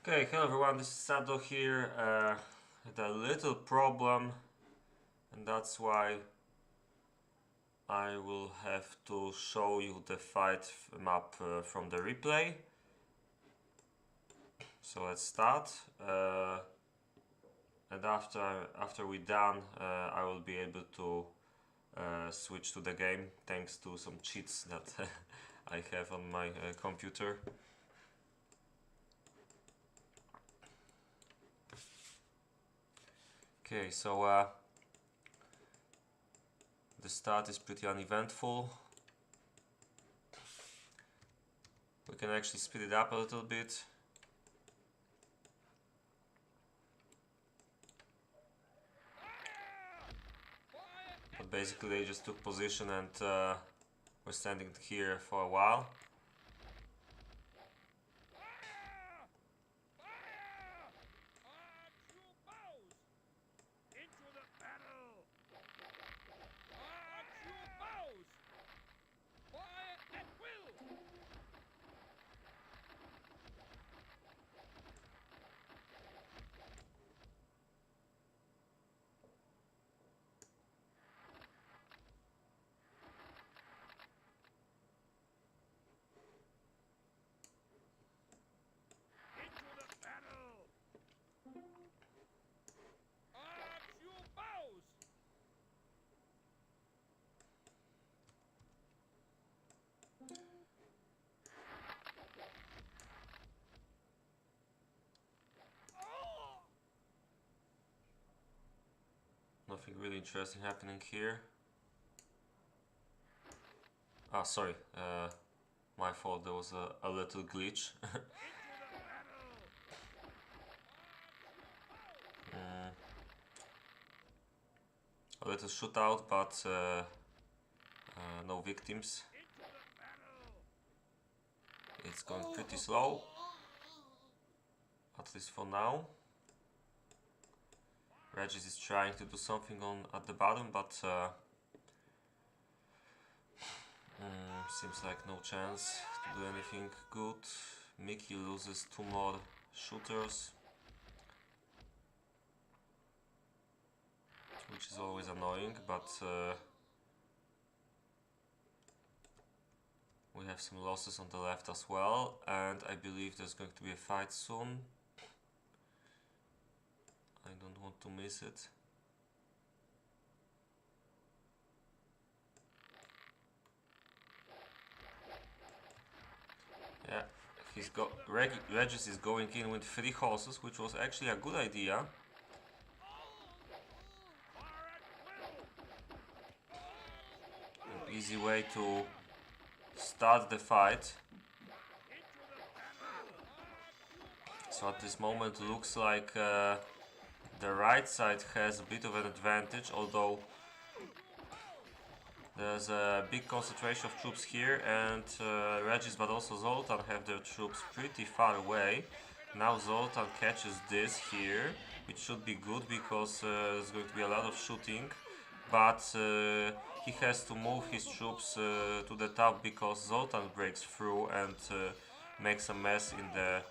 Okay, hello everyone, this is Sado here. Had a little problem, and that's why I will have to show you the fight map from the replay. So let's start. And after we're done, I will be able to switch to the game thanks to some cheats that I have on my computer. Okay, so the start is pretty uneventful. We can actually speed it up a little bit. But basically they just took position and we're standing here for a while. Nothing really interesting happening here. Ah, sorry, my fault, there was a little glitch. A little shootout, but no victims. It's going pretty slow, at least for now. Regis is trying to do something at the bottom, but seems like no chance to do anything good. Miki loses 2 more shooters, which is always annoying, but we have some losses on the left as well, and I believe there's going to be a fight soon. I don't want to miss it. Yeah, Regis is going in with 3 horses, which was actually a good idea. An easy way to start the fight. So at this moment looks like the right side has a bit of an advantage, although there's a big concentration of troops here, and Regis but also Zoltan have their troops pretty far away. Now Zoltan catches this here, which should be good because there's going to be a lot of shooting, but he has to move his troops to the top because Zoltan breaks through and makes a mess in the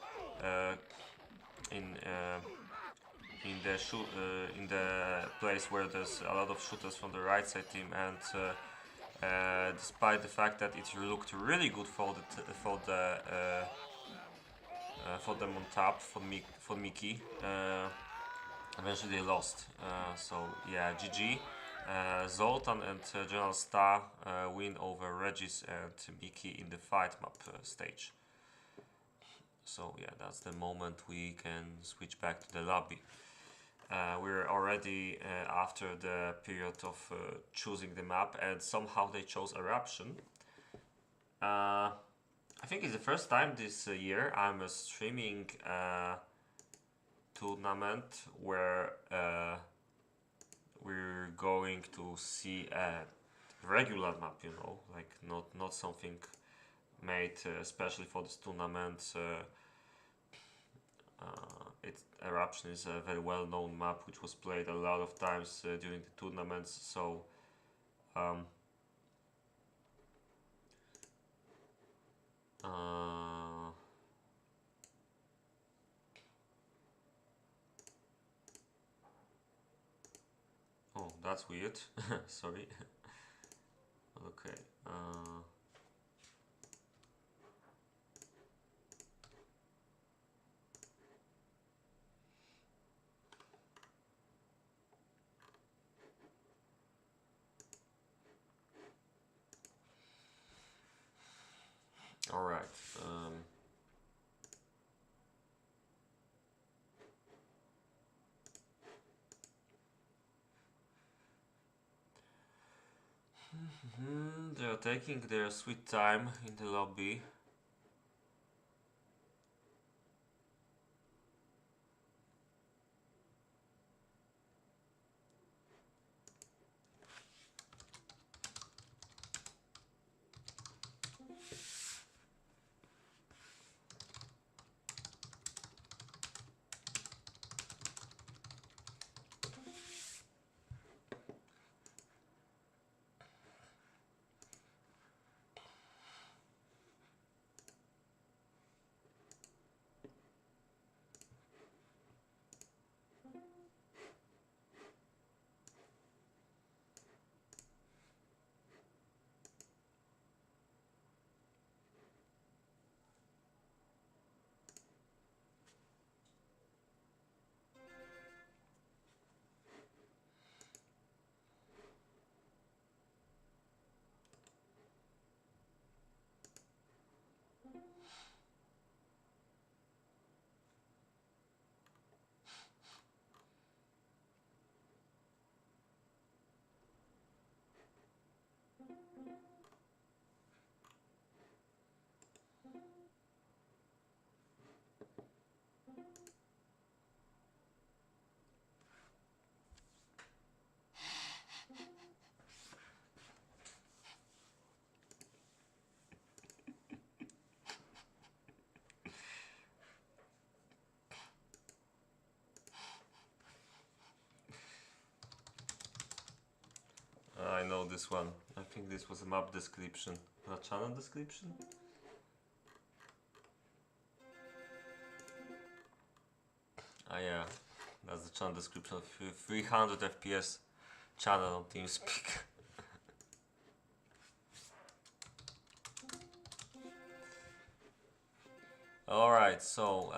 in the place where there's a lot of shooters from the right side team, and despite the fact that it looked really good for them on top for Miki, eventually they lost. So yeah, GG. Zoltan and GeneralSTAR win over Regis and Miki in the fight map stage. So yeah, that's the moment we can switch back to the lobby. We're already after the period of choosing the map, and somehow they chose Eruption. I think it's the first time this year I'm streaming a tournament where we're going to see a regular map, you know, like not something made especially for this tournament. Eruption is a very well-known map which was played a lot of times during the tournaments, so that's weird. Sorry. Okay. All right. They're taking their sweet time in the lobby. I know this one. I think this was a map description. A channel description? Ah yeah, that's the channel description of 300 FPS channel on TeamSpeak. Alright, so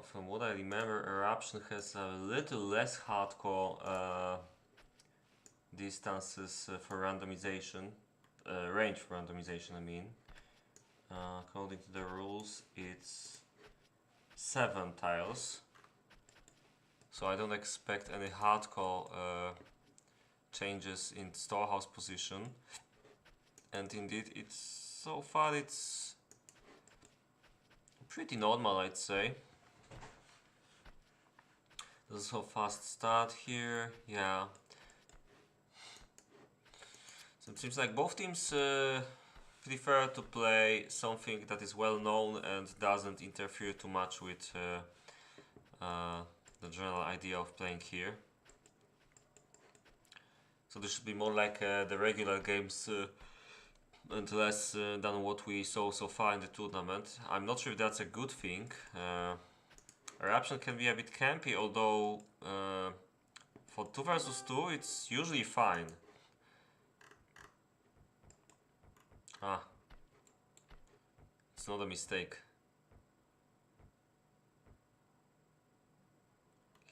from what I remember, Eruption has a little less hardcore distances for randomization, range for randomization, I mean. According to the rules, it's 7 tiles. So I don't expect any hardcore changes in storehouse position. And indeed, so far it's pretty normal, I'd say. There's a fast start here, yeah. So it seems like both teams prefer to play something that is well known and doesn't interfere too much with the general idea of playing here. So this should be more like the regular games and less than what we saw so far in the tournament. I'm not sure if that's a good thing. Eruption can be a bit campy, although for 2 versus 2 it's usually fine. Ah, it's not a mistake.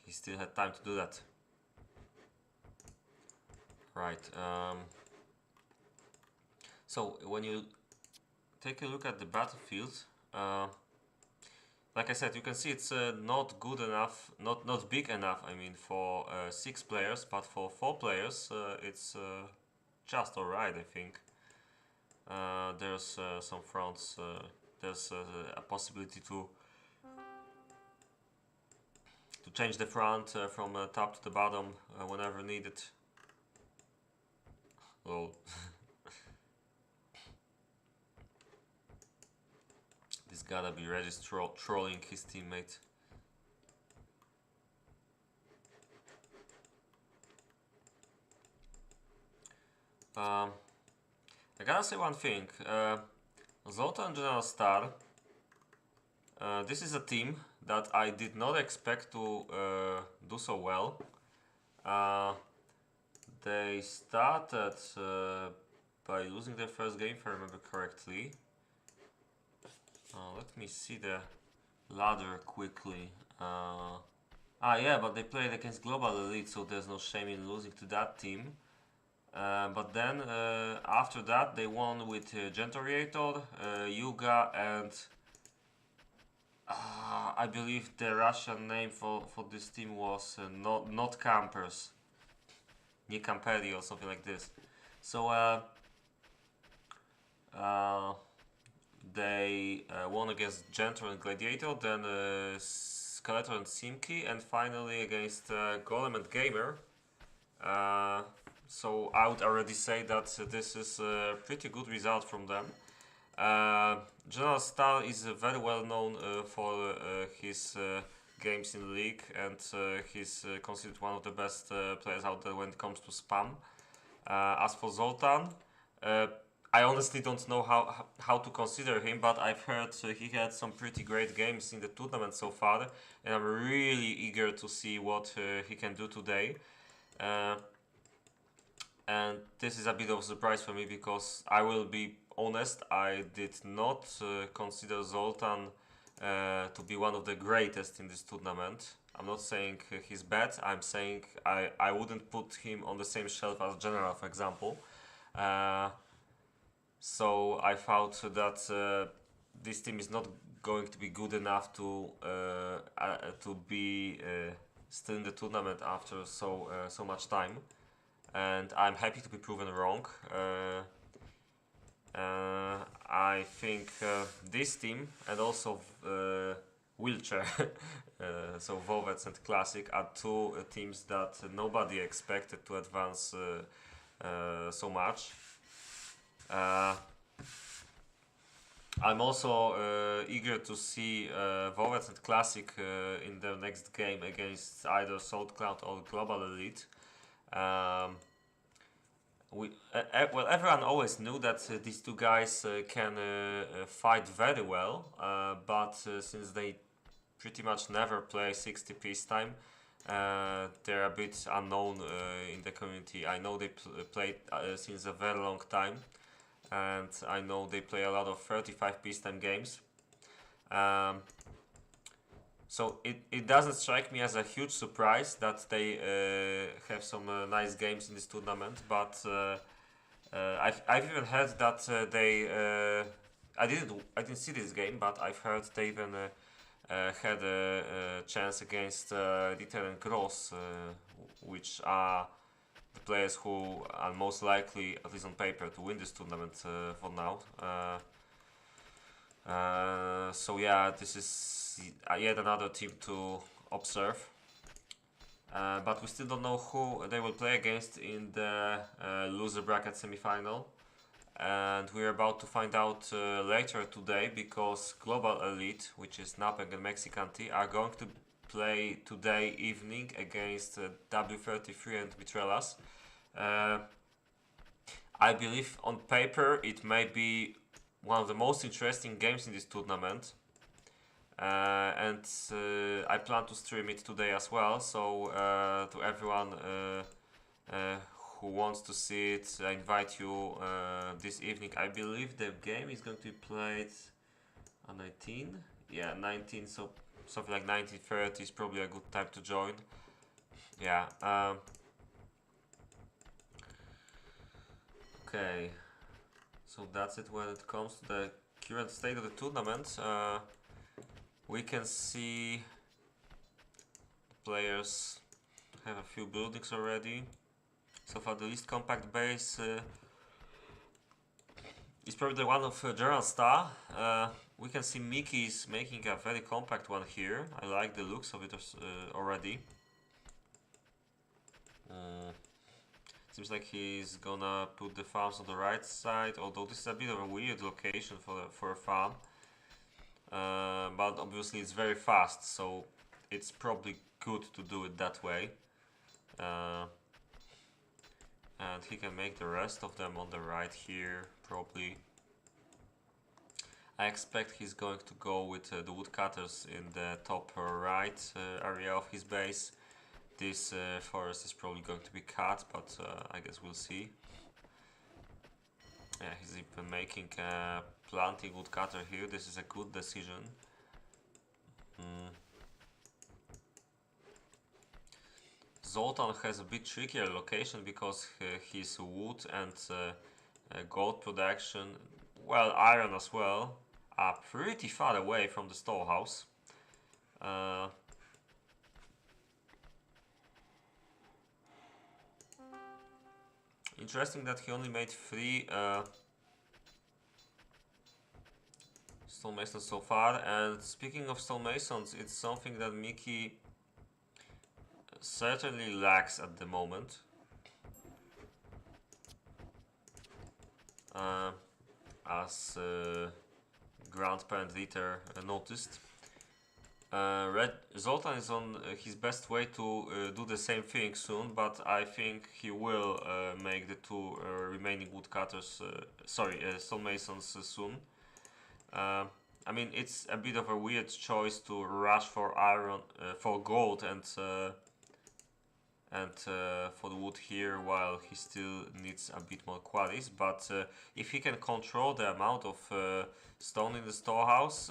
He still had time to do that. Right. So when you take a look at the battlefield, like I said, you can see it's not good enough, not big enough. I mean, for 6 players, but for 4 players, it's just alright. I think there's some fronts. There's a possibility to change the front from top to the bottom whenever needed. Well, this gotta be Regis trolling his teammate. I gotta say one thing. Zoltan and GeneralSTAR, this is a team that I did not expect to do so well. They started by losing their first game, if I remember correctly. Let me see the ladder quickly. Yeah, but they played against Global Elite, so there's no shame in losing to that team. But then after that, they won with GeneralSTAR, Yuga, and I believe the Russian name for this team was not Campers, Nie Camperi or something like this. So they won against Gentle and Gladiator, then Skeletor and Simki, and finally against Golem and Gamer. So I would already say that this is a pretty good result from them. GeneralSTAR is very well known for his games in the league, and he's considered one of the best players out there when it comes to spam. As for Zoltan, I honestly don't know how to consider him, but I've heard he had some pretty great games in the tournament so far, and I'm really eager to see what he can do today. And this is a bit of a surprise for me, because I will be honest, I did not consider Zoltan to be one of the greatest in this tournament. I'm not saying he's bad, I'm saying I wouldn't put him on the same shelf as General, for example. So I thought that this team is not going to be good enough to be still in the tournament after so much time. And I'm happy to be proven wrong. I think this team and also Wheelchair, so Vovets and Classic, are two teams that nobody expected to advance so much. I'm also eager to see Vovets and Classic in their next game against either SoulCloud or Global Elite. Well, everyone always knew that these two guys can fight very well, but since they pretty much never play 60 peacetime, they're a bit unknown in the community. I know they played since a very long time, and I know they play a lot of 35 peacetime games. So it doesn't strike me as a huge surprise that they have some nice games in this tournament, but I've even heard that I didn't see this game, but I've heard they even had a chance against Dieter and Gross, which are the players who are most likely, at least on paper, to win this tournament for now. So yeah, this is yet another team to observe, but we still don't know who they will play against in the loser bracket semi-final, and we're about to find out later today, because Global Elite, which is Napeng and Mexicanti, are going to play today evening against W33 and Vitrelas. I believe on paper it may be one of the most interesting games in this tournament, and I plan to stream it today as well, so to everyone who wants to see it, I invite you this evening. I believe the game is going to be played on 19, yeah, 19, so something like 19:30 is probably a good time to join. Yeah. Okay, so that's it when it comes to the current state of the tournament. We can see players have a few buildings already. So far the least compact base is probably the one of GeneralSTAR. We can see Miki is making a very compact one here. I like the looks of it already. Seems like he's gonna put the farms on the right side, although this is a bit of a weird location for a farm. But obviously it's very fast, so it's probably good to do it that way. And he can make the rest of them on the right here, probably. I expect he's going to go with the woodcutters in the top right area of his base. This forest is probably going to be cut, but I guess we'll see. Yeah, he's even making a planting woodcutter here. This is a good decision. Zoltan has a bit trickier location because his wood and gold production, well, iron as well, are pretty far away from the storehouse. Interesting that he only made 3 stonemasons so far. And speaking of stonemasons, it's something that Miki certainly lacks at the moment. As Grandparent Dieter noticed. Zoltan is on his best way to do the same thing soon, but I think he will make the 2 remaining woodcutters, stonemasons soon. I mean, it's a bit of a weird choice to rush for iron, for gold, and for the wood here, while he still needs a bit more qualities. But if he can control the amount of stone in the storehouse,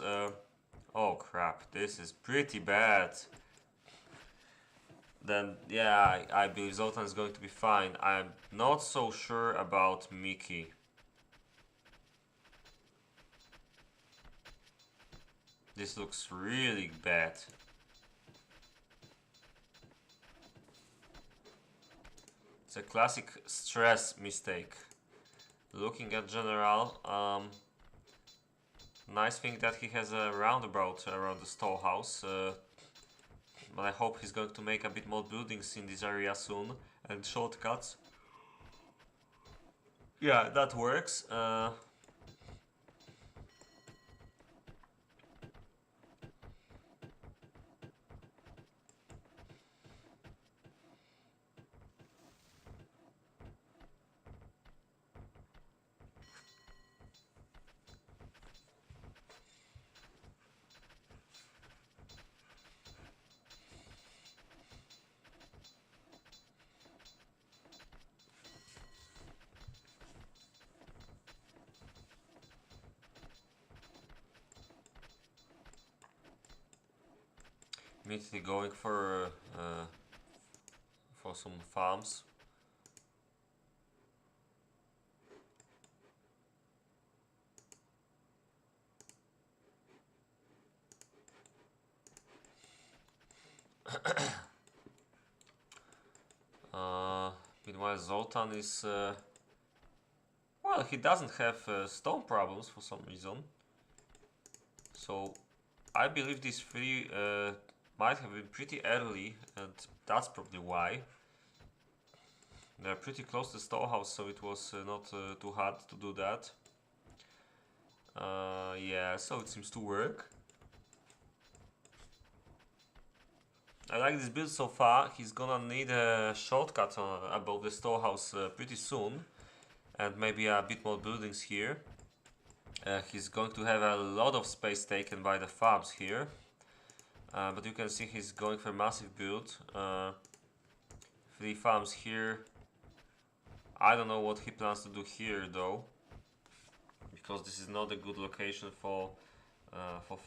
oh crap, this is pretty bad. Then yeah, I believe Zoltan is going to be fine. I'm not so sure about Miki. This looks really bad. It's a classic stress mistake. Looking at General, nice thing that he has a roundabout around the storehouse. But I hope he's going to make a bit more buildings in this area soon and shortcuts. Yeah, that works. Immediately going for some farms. Meanwhile, Zoltan is well, he doesn't have stone problems for some reason. So I believe these 3 might have been pretty early, and that's probably why. They're pretty close to the storehouse, so it was not too hard to do that. Yeah, so it seems to work. I like this build so far. He's gonna need a shortcut above the storehouse pretty soon, and maybe a bit more buildings here. He's going to have a lot of space taken by the farms here. But you can see he's going for a massive build. 3 farms here. I don't know what he plans to do here though, because this is not a good location for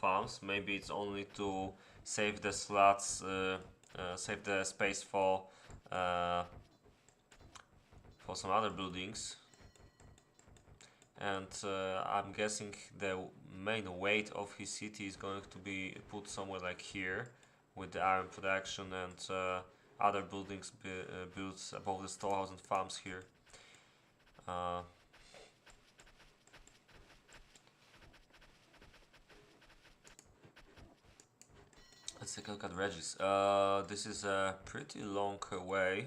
farms. Maybe it's only to save the slots, save the space for some other buildings. And I'm guessing the main weight of his city is going to be put somewhere like here, with the iron production and other buildings built above the storehouse and farms here. Let's take a look at Regis. This is a pretty long way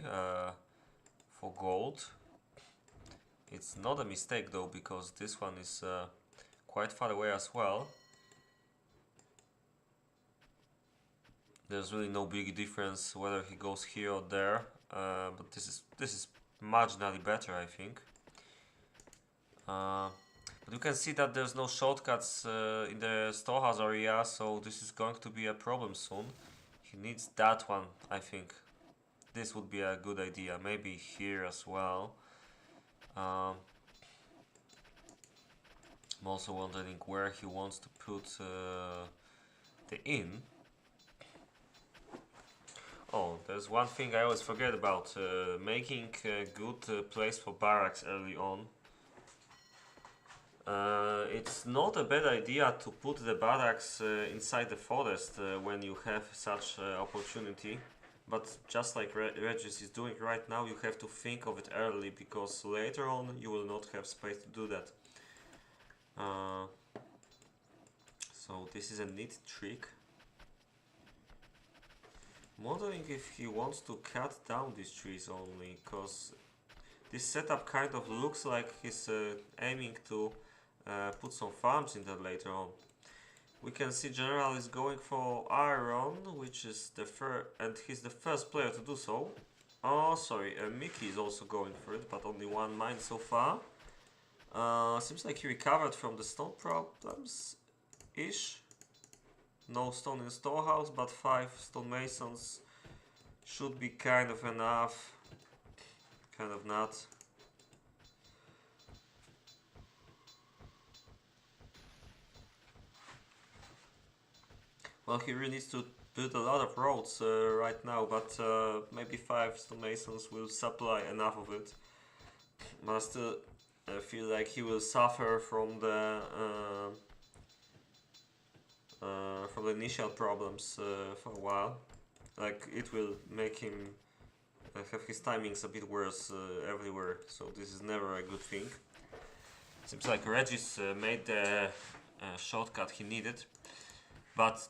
for gold. It's not a mistake though, because this one is quite far away as well. There's really no big difference whether he goes here or there, but this is marginally better, I think. But you can see that there's no shortcuts in the storehouse area, so this is going to be a problem soon. He needs that one, I think. This would be a good idea. Maybe here as well. I'm also wondering where he wants to put the inn. Oh, there's one thing I always forget about. Making a good place for barracks early on. It's not a bad idea to put the barracks inside the forest when you have such opportunity. But just like Regis is doing right now, you have to think of it early, because later on you will not have space to do that. So this is a neat trick. I'm wondering if he wants to cut down these trees only, because this setup kind of looks like he's aiming to put some farms in there later on. We can see General is going for iron, which is the first, and he's the first player to do so. Oh, sorry, Miki is also going for it, but only one mine so far. Seems like he recovered from the stone problems-ish. No stone in storehouse, but 5 stonemasons should be kind of enough. Kind of not. Well, he really needs to build a lot of roads right now, but maybe 5 stonemasons will supply enough of it. But I still feel like he will suffer from the initial problems for a while. Like, it will make him have his timings a bit worse everywhere, so this is never a good thing. Seems like Regis made the shortcut he needed, but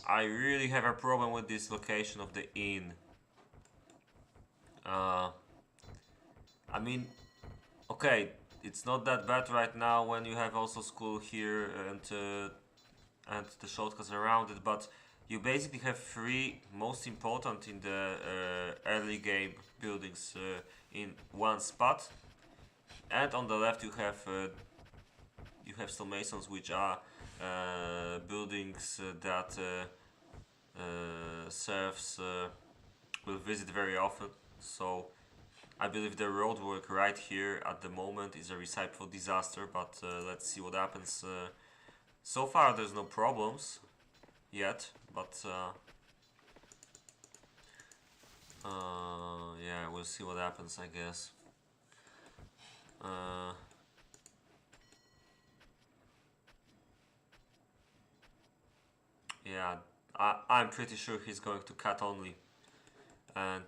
I really have a problem with this location of the inn. I mean, okay, it's not that bad right now when you have also school here and the shortcuts around it, but you basically have 3 most important in the early game buildings in one spot, and on the left you have stonemasons, which are buildings that serfs will visit very often. So I believe the roadwork right here at the moment is a recipe for disaster, but let's see what happens. So far there's no problems yet, but yeah, we'll see what happens, I guess. Yeah, I'm pretty sure he's going to cut only, and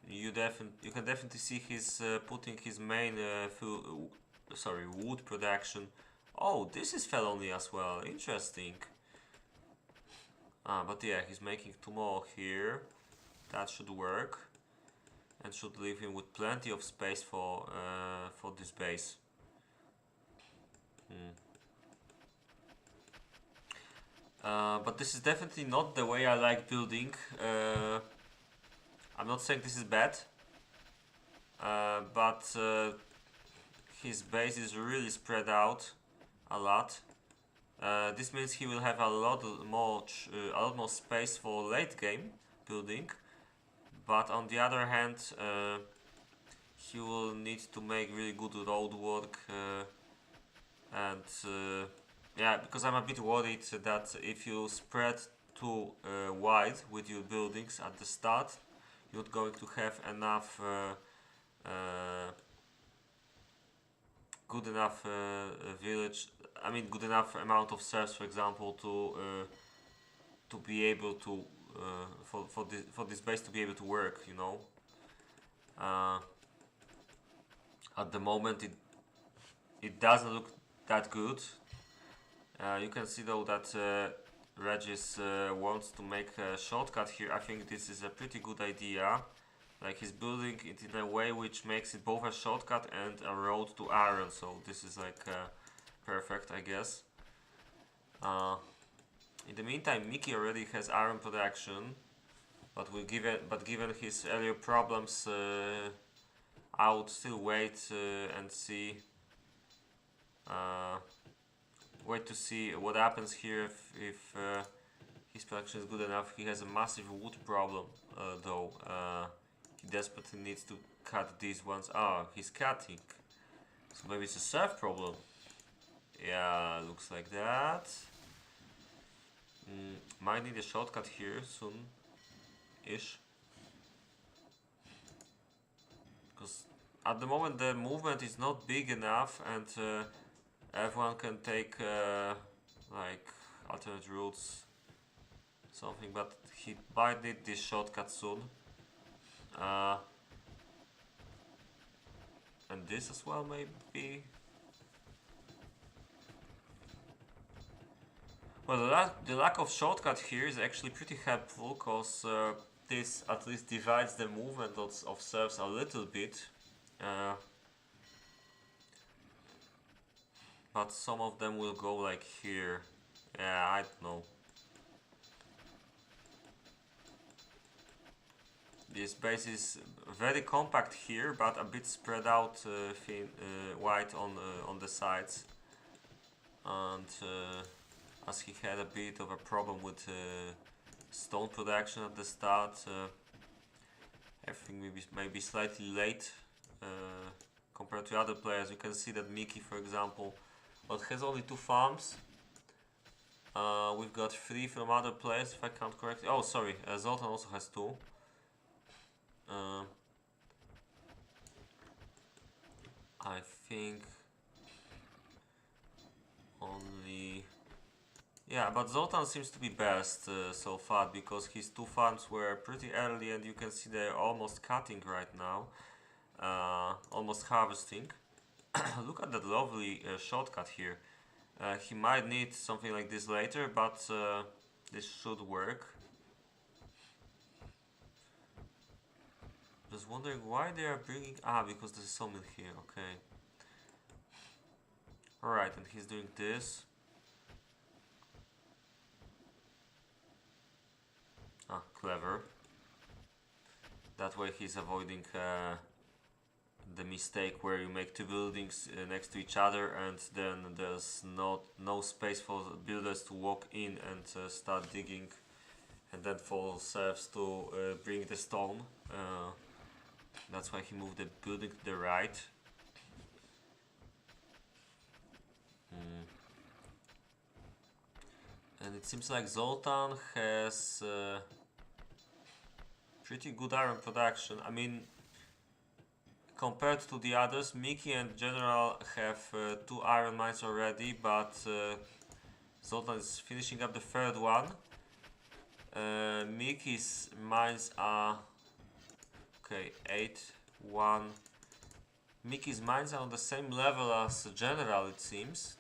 you can definitely see he's putting his main wood production. Oh, this is fell only as well. Interesting. But yeah, he's making 2 more here. That should work, and should leave him with plenty of space for this base. But this is definitely not the way I like building. I'm not saying this is bad, but his base is really spread out a lot. This means he will have a lot more space for late game building, but on the other hand, he will need to make really good road work, and yeah, because I'm a bit worried that if you spread too wide with your buildings at the start, you're not going to have enough good enough good enough amount of serfs, for example, to be able to for this base to be able to work, you know. At the moment it doesn't look that good. You can see though that Regis wants to make a shortcut here. I think this is a pretty good idea. Like, he's building it in a way which makes it both a shortcut and a road to iron. So this is like perfect, I guess. In the meantime, Miki already has iron production, but given his earlier problems, I would still wait and see wait to see what happens here if his production is good enough. He has a massive wood problem though. He desperately needs to cut these ones. Ah, he's cutting. So maybe it's a serve problem. Yeah, looks like that. Might need a shortcut here soon-ish. Because at the moment the movement is not big enough and everyone can take like alternate routes, something, but he might need this shortcut soon. And this as well, maybe. Well, the lack of shortcut here is actually pretty helpful, because this at least divides the movement of serves a little bit. But some of them will go like here. Yeah, I don't know. This base is very compact here, but a bit spread out wide on the sides. And as he had a bit of a problem with stone production at the start, everything maybe slightly late compared to other players. You can see that Miki, for example, has only 2 farms. We've got 3 from other players, if I count correctly. Oh, sorry, Zoltan also has 2. I think only... Yeah, but Zoltan seems to be best so far, because his 2 farms were pretty early and you can see they're almost cutting right now. Almost harvesting. Look at that lovely shortcut here. He might need something like this later, but this should work. Just wondering why they are bringing... Ah, because there's a sawmill here, okay. Alright, and he's doing this. Ah, clever. That way he's avoiding the mistake where you make 2 buildings next to each other and then there's no space for builders to walk in and start digging, and then for serfs to bring the stone. That's why he moved the building to the right. And it seems like Zoltan has pretty good iron production. I mean, compared to the others, Miki and General have 2 iron mines already, but Zoltan is finishing up the 3rd one. Miki's mines are... Okay, 8, 1. Miki's mines are on the same level as General, it seems.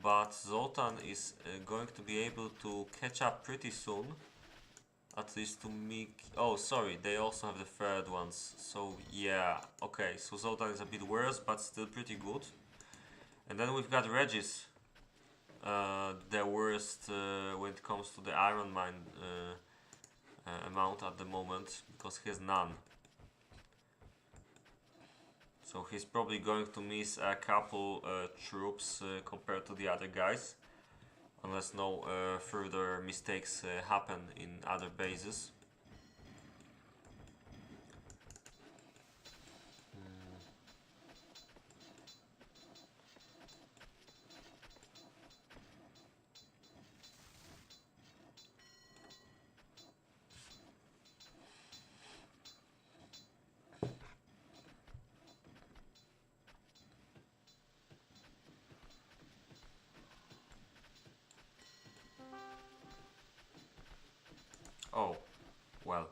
But Zoltan is going to be able to catch up pretty soon. At least to Miki. Oh, sorry, they also have the 3rd ones. So, yeah, okay, so Zoltan is a bit worse, but still pretty good. And then we've got Regis. The worst when it comes to the iron mine amount at the moment, because he has none. So he's probably going to miss a couple troops compared to the other guys, unless no further mistakes happen in other bases. Oh, well.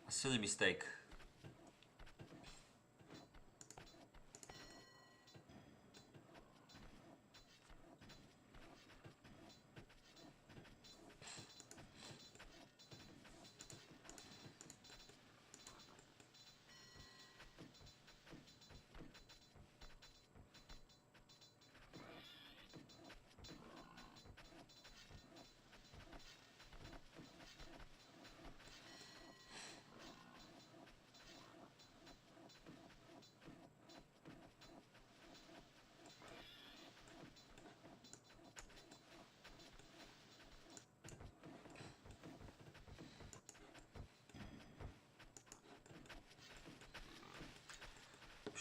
A silly mistake.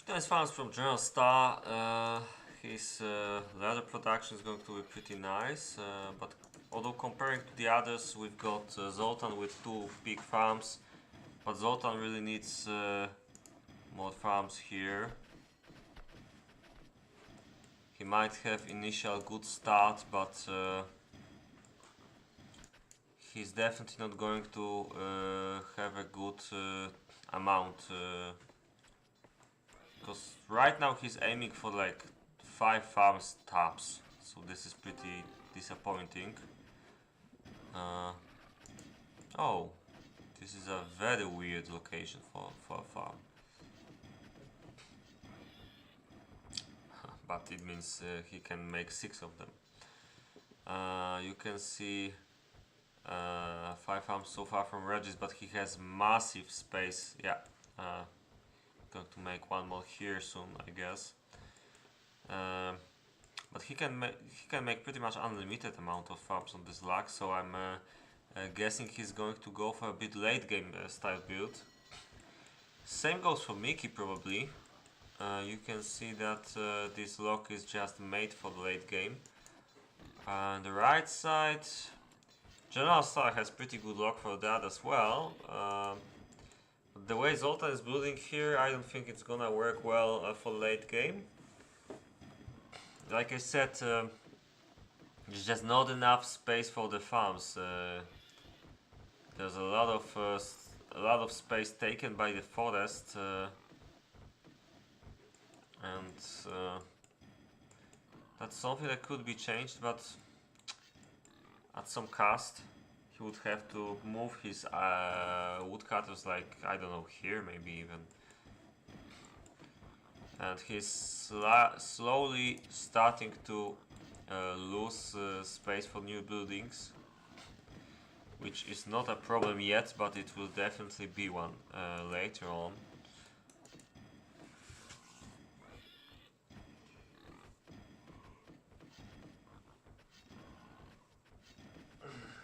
Nice farms from GeneralSTAR. His leather production is going to be pretty nice, but although comparing to the others, we've got Zoltan with 2 big farms, but Zoltan really needs more farms here. He might have initial good start, but he's definitely not going to have a good amount, because right now he's aiming for like 5 farms tops, so this is pretty disappointing. Oh, this is a very weird location for a farm. But it means he can make 6 of them. You can see 5 farms so far from Regis, but he has massive space. Yeah, going to make 1 more here soon, I guess. But he can make pretty much unlimited amount of farms on this luck. So I'm guessing he's going to go for a bit late game style build. Same goes for Miki probably. You can see that this lock is just made for the late game. On the right side, GeneralSTAR has pretty good lock for that as well. The way Zoltan is building here, I don't think it's gonna work well for late game. Like I said, there's just not enough space for the farms. There's a lot of space taken by the forest. And that's something that could be changed, but at some cost. He would have to move his woodcutters, like, I don't know, here maybe even. And he's slowly starting to lose space for new buildings, which is not a problem yet, but it will definitely be one later on.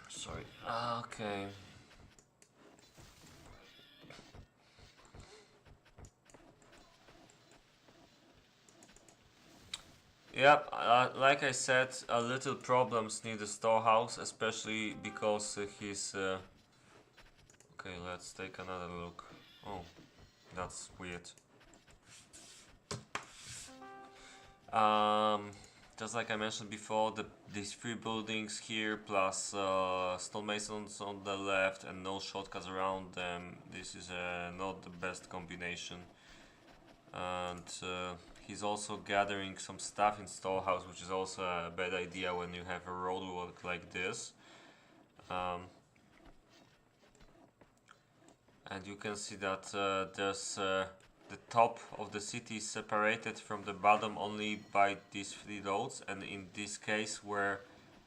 Sorry. Okay. Yep, like I said, a little problems near the storehouse, especially because he's... Okay, let's take another look. Oh, that's weird. Just like I mentioned before, these 3 buildings here plus stonemasons on the left and no shortcuts around them, this is not the best combination. And he's also gathering some stuff in storehouse, which is also a bad idea when you have a roadwork like this. And you can see that there's the top of the city is separated from the bottom only by these 3 roads, and in this case where,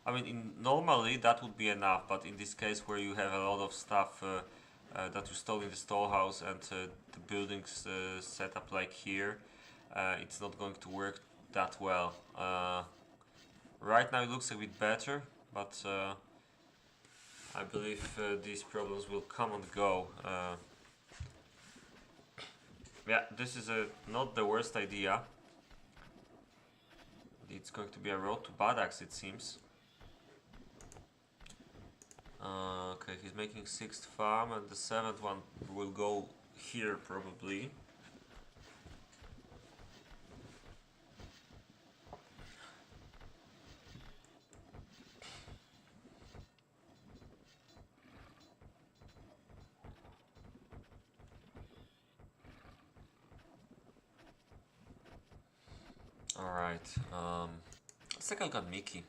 I mean, normally that would be enough, but in this case where you have a lot of stuff that you stole in the storehouse and the buildings set up like here, it's not going to work that well. Right now it looks a bit better, but I believe these problems will come and go. Yeah, this is not the worst idea. It's going to be a road to Badax, it seems. Okay, he's making 6th farm, and the 7th one will go here probably. Alright, let's take a look at Miki.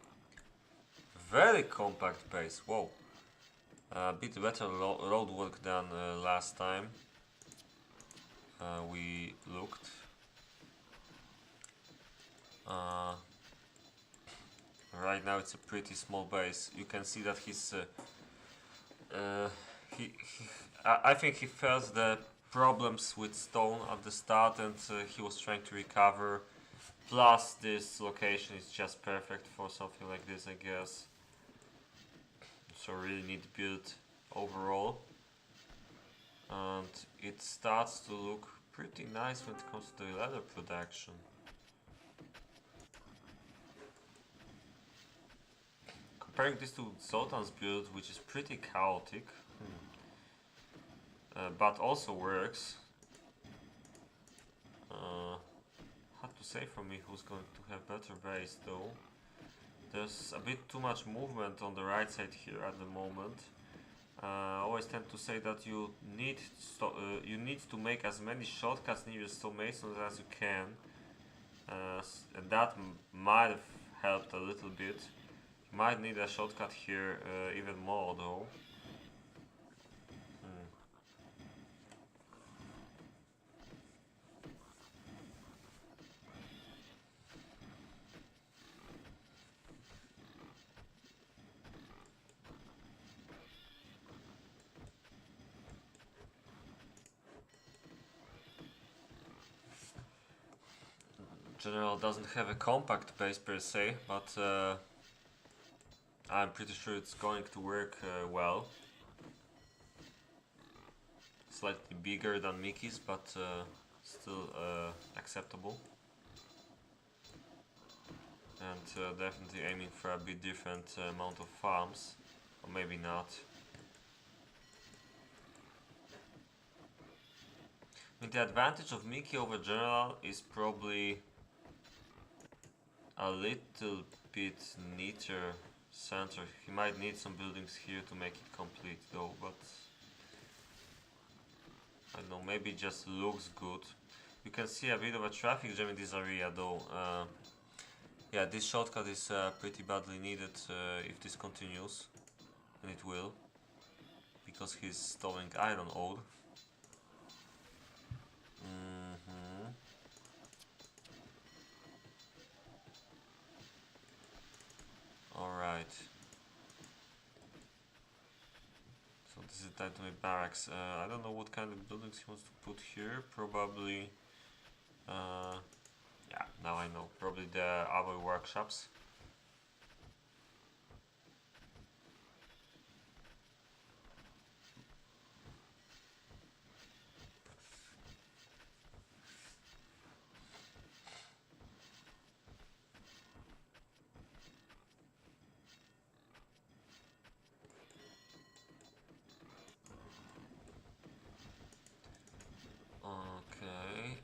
Very compact base, whoa. A bit better road work than last time we looked. Right now it's a pretty small base. You can see that he's I think he felt the problems with stone at the start, and he was trying to recover. Plus this location is just perfect for something like this, I guess. So really neat build overall. And it starts to look pretty nice when it comes to the leather production. Comparing this to Zoltan's build, which is pretty chaotic, but also works. Hard to say for me who's going to have better base though. There's a bit too much movement on the right side here at the moment. I always tend to say that you need to make as many shortcuts near your stonemasons as you can, and that might have helped a little bit. You might need a shortcut here even more though. General doesn't have a compact base per se, but I'm pretty sure it's going to work well. Slightly bigger than Miki's, but still acceptable. And definitely aiming for a bit different amount of farms, or maybe not. I mean, the advantage of Miki over General is probably a little bit neater center. He might need some buildings here to make it complete though, but I don't know, maybe it just looks good. You can see a bit of a traffic jam in this area though. Yeah, this shortcut is pretty badly needed if this continues, and it will, because he's stalling iron ore. Alright. So this is time to make barracks. I don't know what kind of buildings he wants to put here. Probably... yeah, now I know. Probably the alloy workshops. Okay,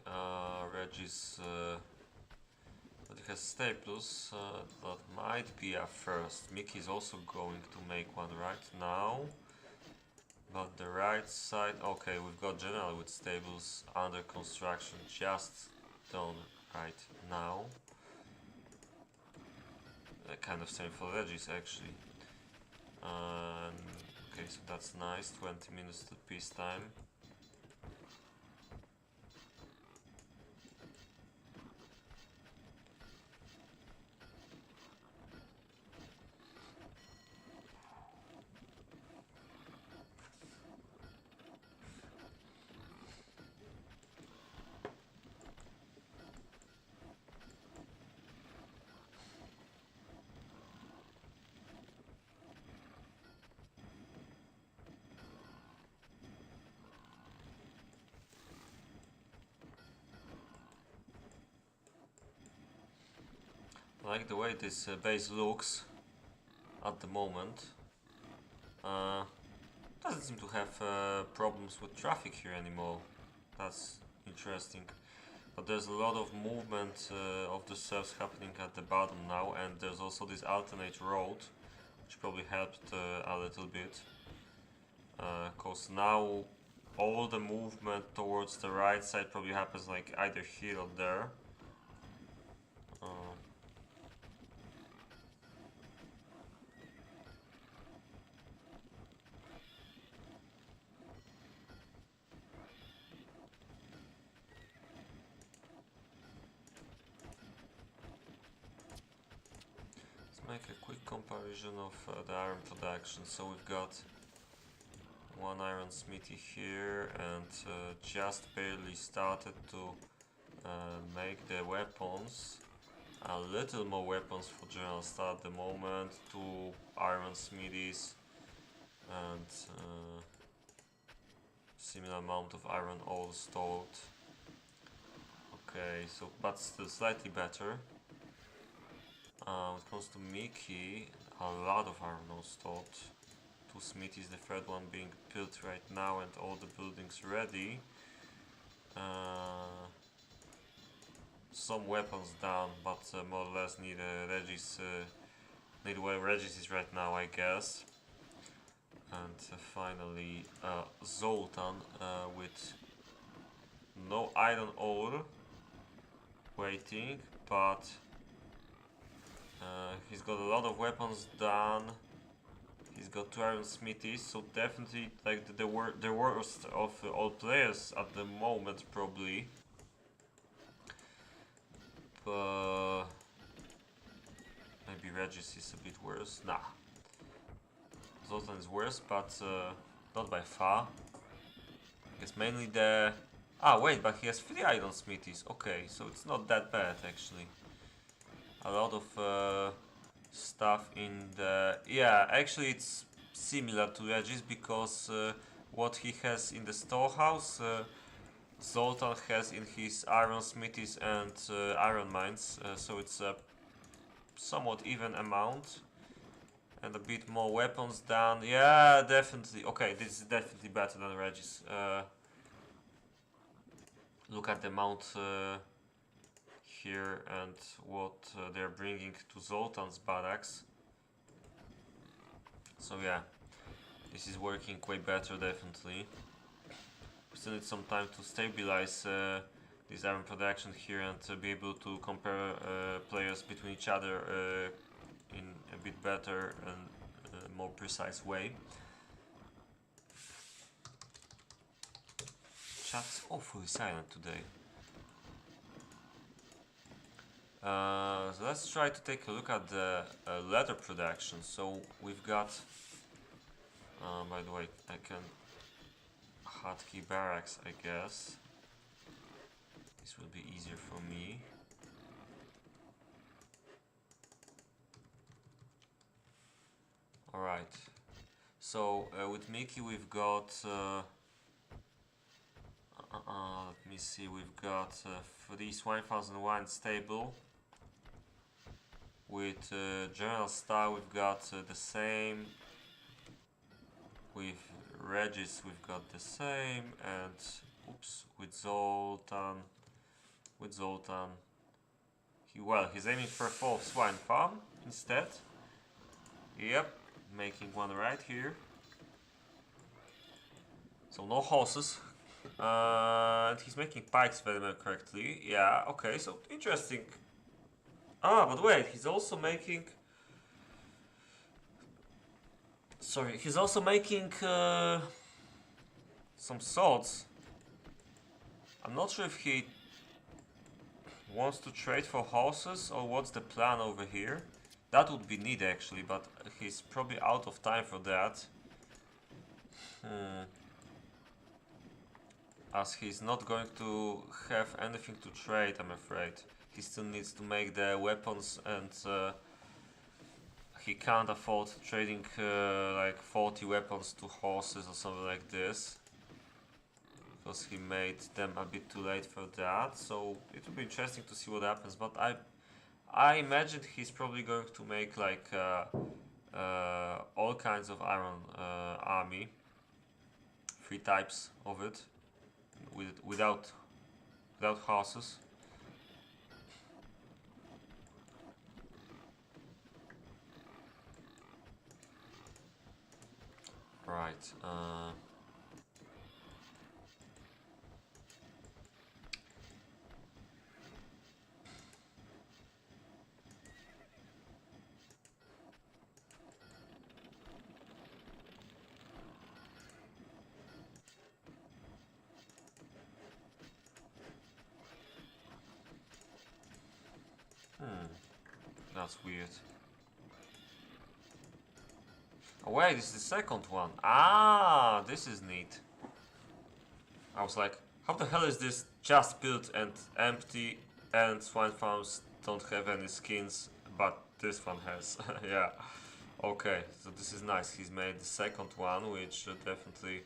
Regis, but it has staples, that might be a first. Miki is also going to make one right now. But the right side, okay, we've got General with stables under construction, just done right now. Kind of same for Regis actually. Okay, so that's nice, 20 minutes to peacetime. I like the way this base looks at the moment. Doesn't seem to have problems with traffic here anymore. That's interesting. But there's a lot of movement of the serfs happening at the bottom now, and there's also this alternate road, which probably helped a little bit. Cause now all the movement towards the right side probably happens like either here or there. Make a quick comparison of the iron production. So we've got one iron smithy here, and just barely started to make the weapons. A little more weapons for GeneralSTAR at the moment. 2 iron smithies and similar amount of iron ore stored. Okay, so but still slightly better. When it comes to Miki, a lot of iron ore stored. 2 smithies, the third one being built right now, and all the buildings ready. Some weapons down, but more or less need Regis. Need where Regis is right now, I guess. And finally, Zoltan with no iron ore waiting, but he's got a lot of weapons done. He's got 2 iron smithies, so definitely like the worst of all players at the moment, probably. But maybe Regis is a bit worse. Nah, Zoltan is worse, but not by far. I guess mainly the... Ah, wait, but he has 3 iron smithies. Okay, so it's not that bad, actually. A lot of stuff in the... Yeah, actually it's similar to Regis, because what he has in the storehouse, Zoltan has in his iron smithies and iron mines, so it's a somewhat even amount. And a bit more weapons done. Yeah, definitely. Okay, this is definitely better than Regis. Look at the amount here and what they're bringing to Zoltan's barracks. So yeah, this is working way better, definitely. We still need some time to stabilize this iron production here and be able to compare players between each other in a bit better and more precise way. Chat's awfully silent today. So let's try to take a look at the leather production. So we've got, by the way, I can hotkey barracks, I guess. This will be easier for me. Alright, so with Miki we've got, let me see, we've got for these 1001 stable. With GeneralSTAR we've got the same. With Regis we've got the same, and oops, with Zoltan, he's aiming for a 4th swine farm instead. Yep, making one right here. So no horses. And he's making pikes, if I remember correctly. Yeah, okay, so interesting. Ah, but wait, he's also making... Sorry, he's also making some swords. I'm not sure if he wants to trade for horses or what's the plan over here. That would be neat actually, but he's probably out of time for that. As he's not going to have anything to trade, I'm afraid. He still needs to make the weapons, and he can't afford trading like 40 weapons to horses or something like this, because he made them a bit too late for that. So it will be interesting to see what happens, but I imagine he's probably going to make like all kinds of iron army, 3 types of it, without horses. Right. That's weird. Oh wait, this is the second one. Ah, this is neat. I was like, how the hell is this just built and empty, and swine farms don't have any skins, but this one has. Yeah. Okay, so this is nice. He's made the second one, which should definitely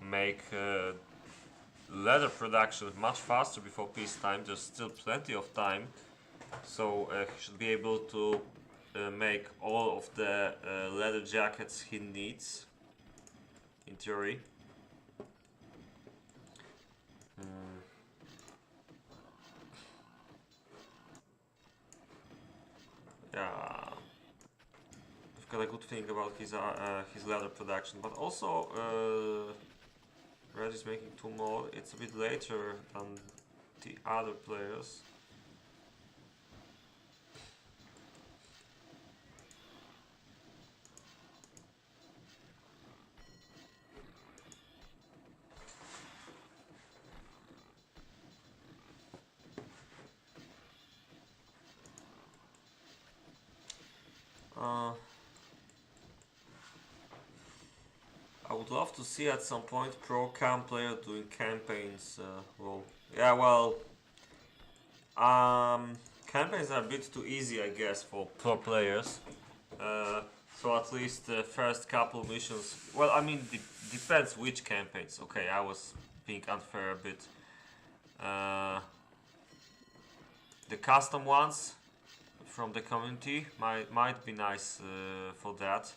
make leather production much faster before peacetime. There's still plenty of time, so he should be able to make all of the leather jackets he needs, in theory. Yeah, we've got a good thing about his leather production, but also Regis making 2 more. It's a bit later than the other players. I would love to see at some point pro KaM player doing campaigns. Well, yeah, well, campaigns are a bit too easy, I guess, for pro players. So at least the first couple missions. Well, I mean, depends which campaigns. Okay, I was being unfair a bit. The custom ones from the community might be nice for that.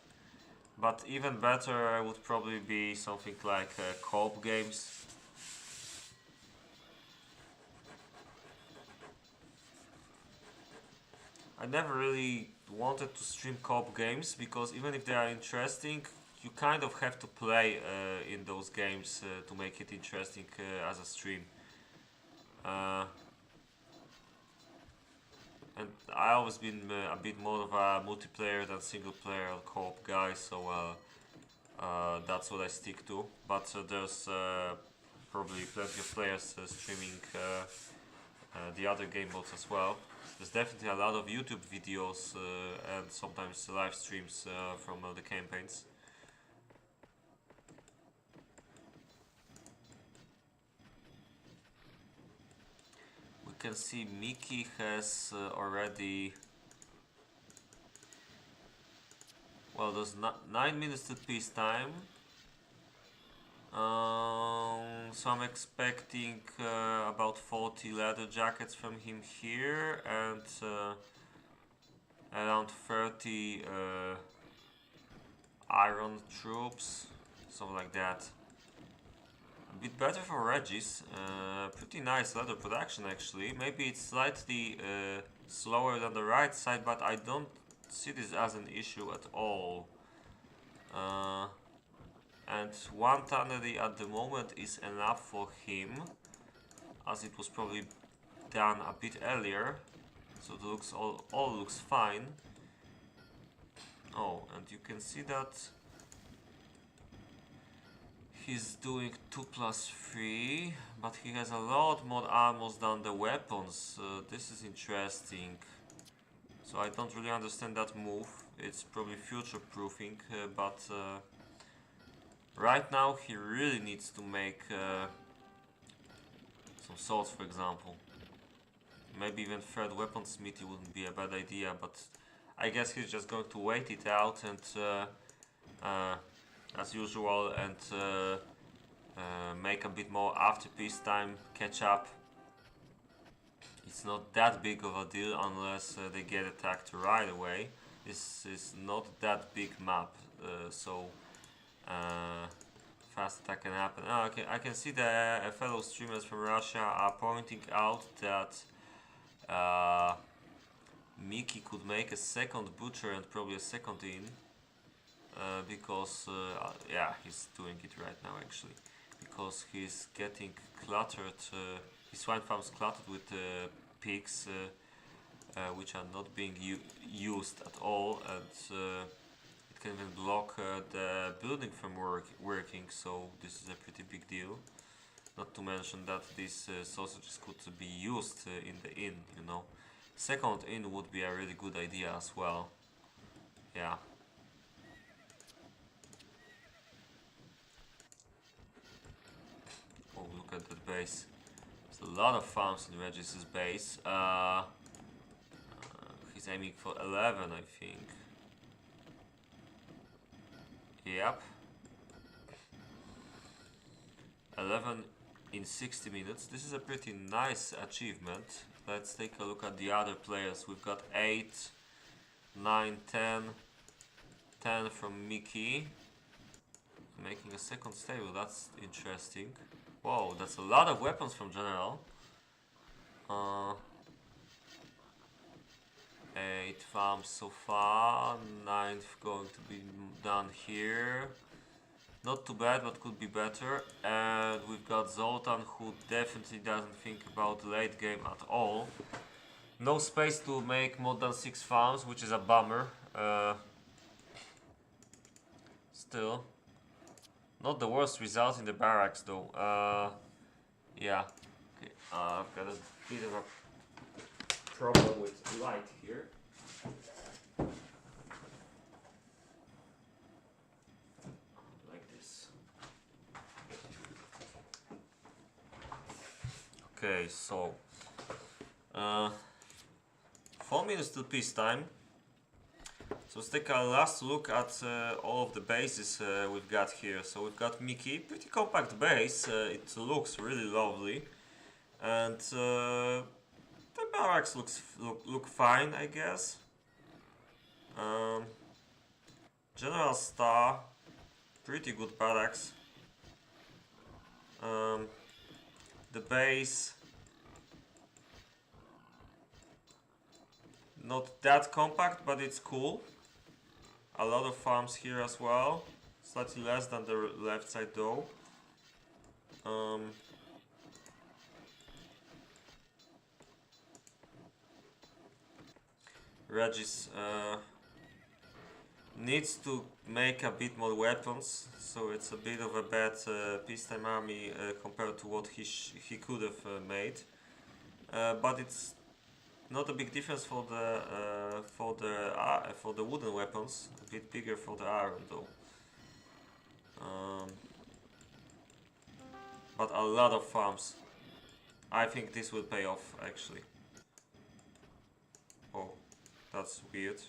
But even better would probably be something like co-op games. I never really wanted to stream co-op games because even if they are interesting, you kind of have to play in those games to make it interesting as a stream. And I always been a bit more of a multiplayer than single player co-op guy, so that's what I stick to. But there's probably plenty of players streaming the other game modes as well. There's definitely a lot of YouTube videos and sometimes live streams from the campaigns. We can see Miki has already... Well, there's 9 minutes to peacetime. So I'm expecting about 40 leather jackets from him here and around 30 iron troops, something like that. A bit better for Regis. Pretty nice leather production actually. Maybe it's slightly slower than the right side, but I don't see this as an issue at all. And 1 tannery at the moment is enough for him, as it was probably done a bit earlier, so it looks all looks fine. Oh, and you can see that he's doing 2+3, but he has a lot more armors than the weapons. This is interesting. So I don't really understand that move. It's probably future proofing, but right now he really needs to make some swords, for example. Maybe even third weapon smithy wouldn't be a bad idea, but I guess he's just going to wait it out and as usual and make a bit more after peacetime, catch up. It's not that big of a deal unless they get attacked right away. This is not that big map, so fast attack can happen. Oh, okay, I can see the fellow streamers from Russia are pointing out that Miki could make a second butcher and probably a second inn because yeah, he's doing it right now actually, because he's getting cluttered. His swine farm's cluttered with pigs which are not being used at all, and it can even block the building from working, so this is a pretty big deal. Not to mention that these sausages could be used in the inn, you know. Second inn would be a really good idea as well. Yeah. Oh, look at that base. There's a lot of farms in Regis's base. He's aiming for 11, I think. Yep. 11 in 60 minutes. This is a pretty nice achievement. Let's take a look at the other players. We've got 8, 9, 10, 10 from Miki. Making a second stable, that's interesting. Whoa, that's a lot of weapons from General. 8 farms so far, 9th going to be done here. Not too bad, but could be better. And we've got Zoltan, who definitely doesn't think about late game at all. No space to make more than 6 farms, which is a bummer. Still, not the worst result in the barracks though. Yeah, okay. I've got a bit of a problem with light here. Like this. Okay, so 4 minutes till peacetime. So let's take a last look at all of the bases we've got here. So we've got Miki, pretty compact base. It looks really lovely, and the barracks look fine, I guess. GeneralSTAR, pretty good barracks. The base, not that compact, but it's cool. A lot of farms here as well. Slightly less than the left side though. Regis needs to make a bit more weapons, so it's a bit of a bad peacetime army compared to what he could have made. But it's not a big difference for the wooden weapons. A bit bigger for the iron though. But a lot of farms. I think this will pay off actually. Oh, that's weird.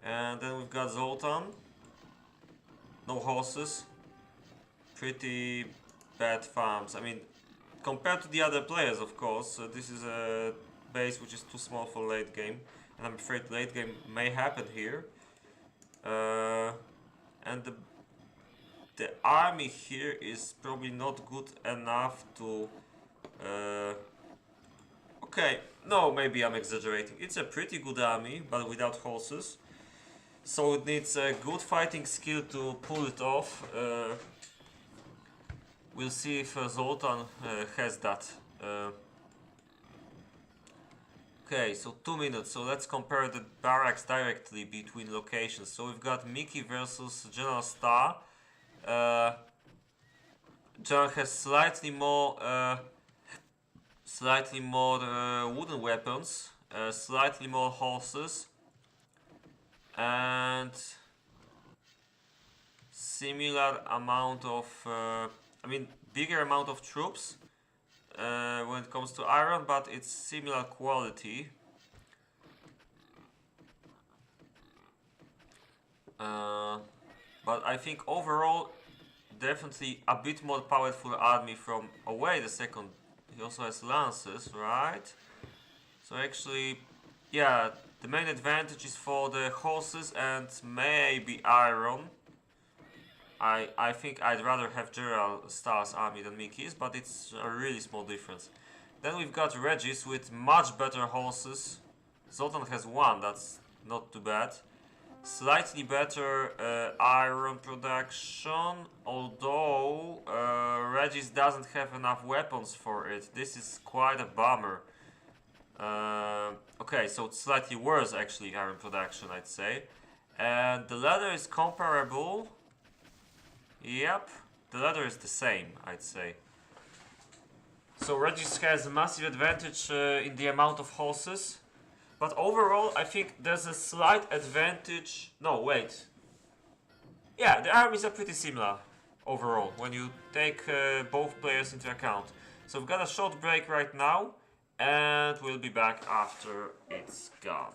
And then we've got Zoltan. No horses. Pretty bad farms. I mean, compared to the other players, of course, this is a base which is too small for late game, and I'm afraid late game may happen here. And the army here is probably not good enough to. Okay, no, maybe I'm exaggerating. It's a pretty good army, but without horses. So it needs a good fighting skill to pull it off. We'll see if Zoltan has that. Okay, so 2 minutes. So let's compare the barracks directly between locations. So we've got Miki versus GeneralSTAR. General has slightly more wooden weapons, slightly more horses, and similar amount of, bigger amount of troops when it comes to iron, but it's similar quality. But I think overall, definitely a bit more powerful army from away. The second, he also has lances, right? So actually, yeah, the main advantage is for the horses and maybe iron. I think I'd rather have GeneralSTAR's army than Miki's, but it's a really small difference. Then we've got Regis with much better horses. Zoltan has one, that's not too bad. Slightly better iron production, although Regis doesn't have enough weapons for it. This is quite a bummer. Okay, so it's slightly worse actually, iron production, I'd say. And the leather is comparable. Yep, the leather is the same, I'd say. So Regis has a massive advantage in the amount of horses. But overall, I think there's a slight advantage. No, wait. Yeah, the armies are pretty similar overall when you take both players into account. So we've got a short break right now, and we'll be back after it's gone.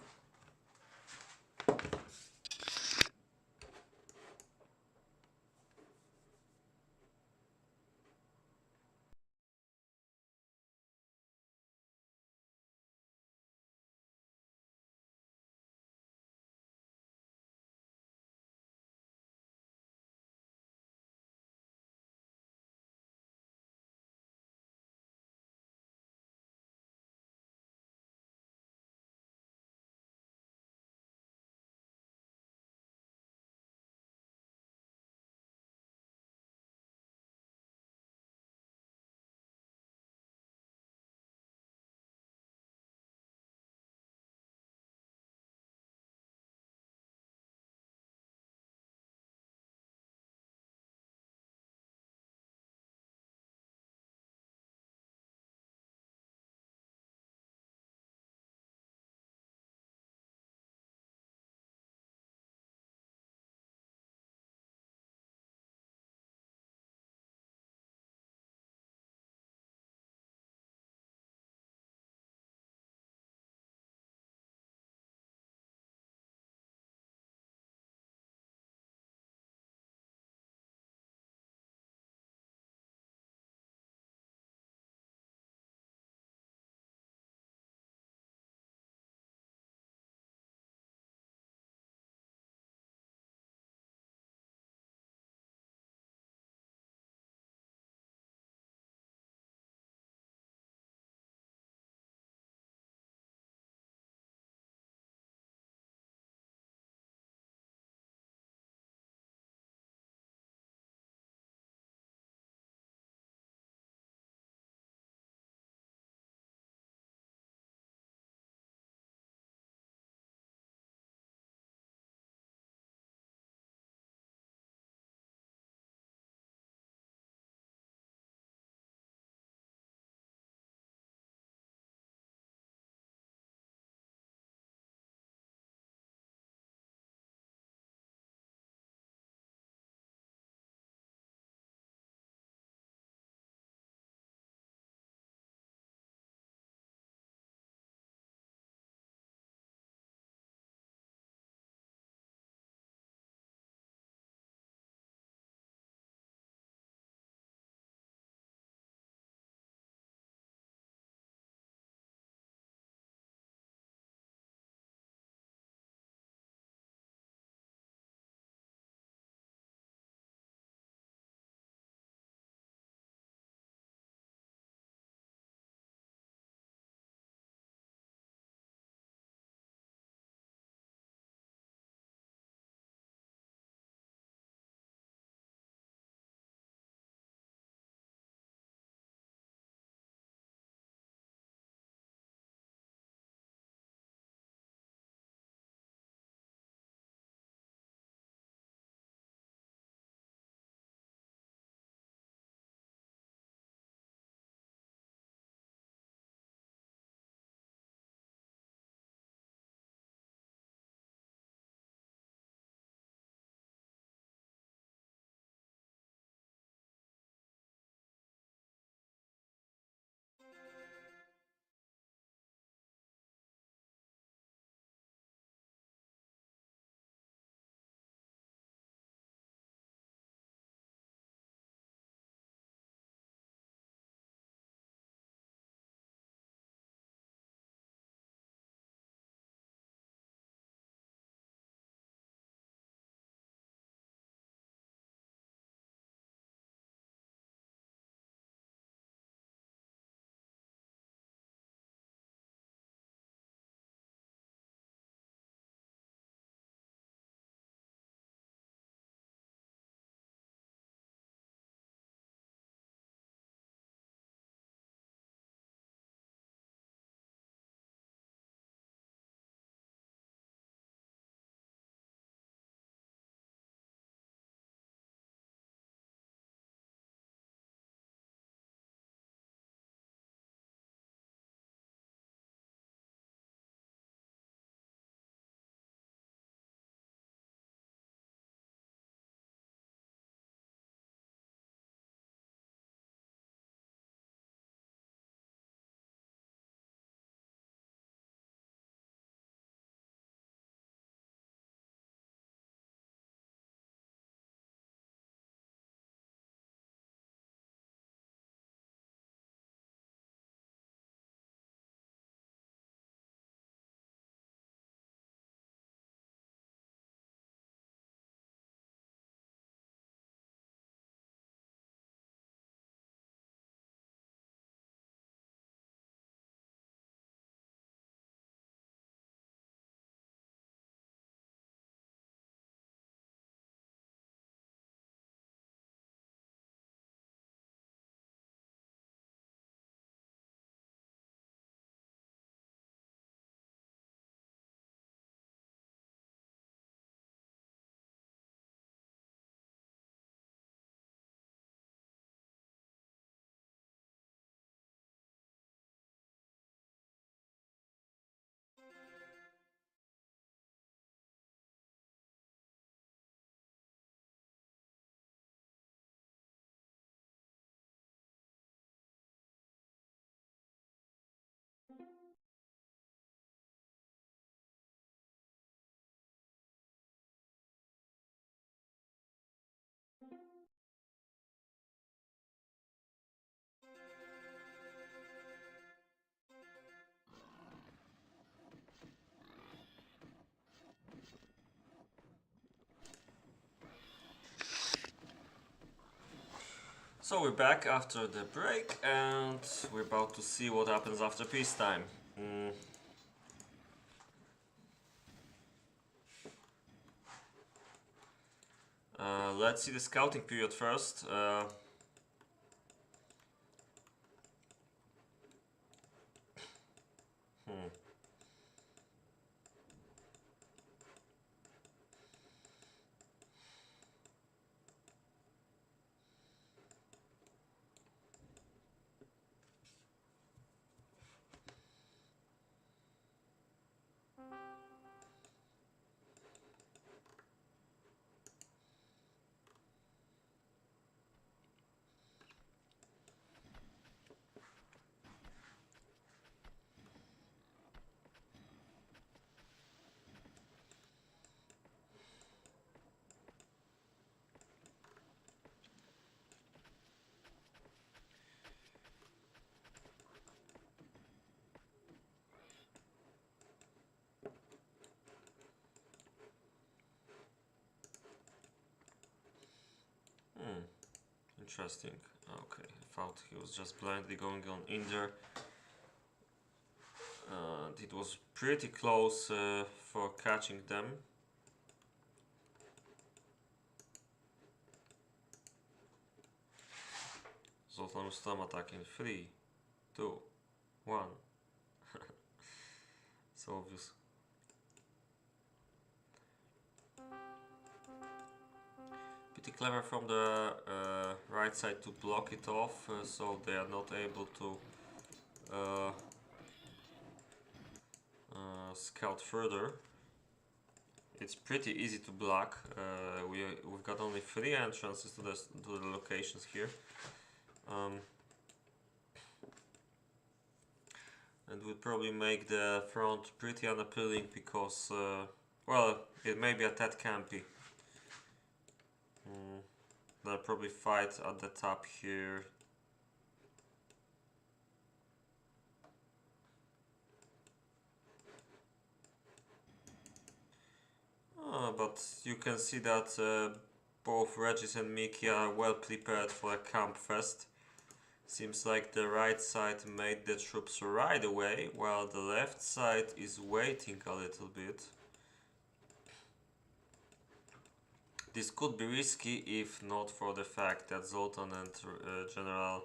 So we're back after the break and we're about to see what happens after peacetime. Let's see the scouting period first. Interesting. Okay, I thought he was just blindly going on in there. It was pretty close for catching them. Zoltan will stop attacking. 3, 2, 1. So obvious. Pretty clever from the right side to block it off, so they are not able to scout further. It's pretty easy to block. We've got only 3 entrances to the locations here, and would probably make the front pretty unappealing because, well, it may be a tad campy. They'll probably fight at the top here. But you can see that both Regis and Miki are well prepared for a camp fest. Seems like the right side made the troops right away, while the left side is waiting a little bit. This could be risky if not for the fact that Zoltan and General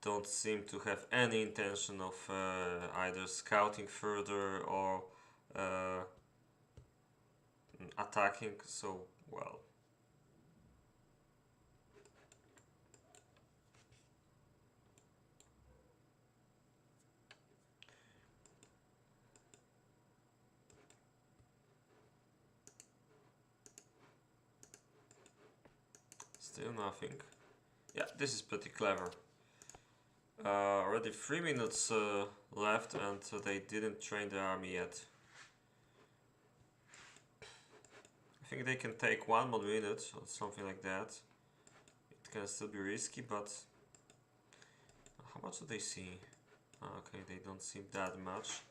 don't seem to have any intention of either scouting further or attacking, so well. Still nothing. Yeah, this is pretty clever. Already 3 minutes left and they didn't train the army yet. I think they can take 1 more minute or something like that. It can still be risky, but how much do they see? Okay, they don't see that much.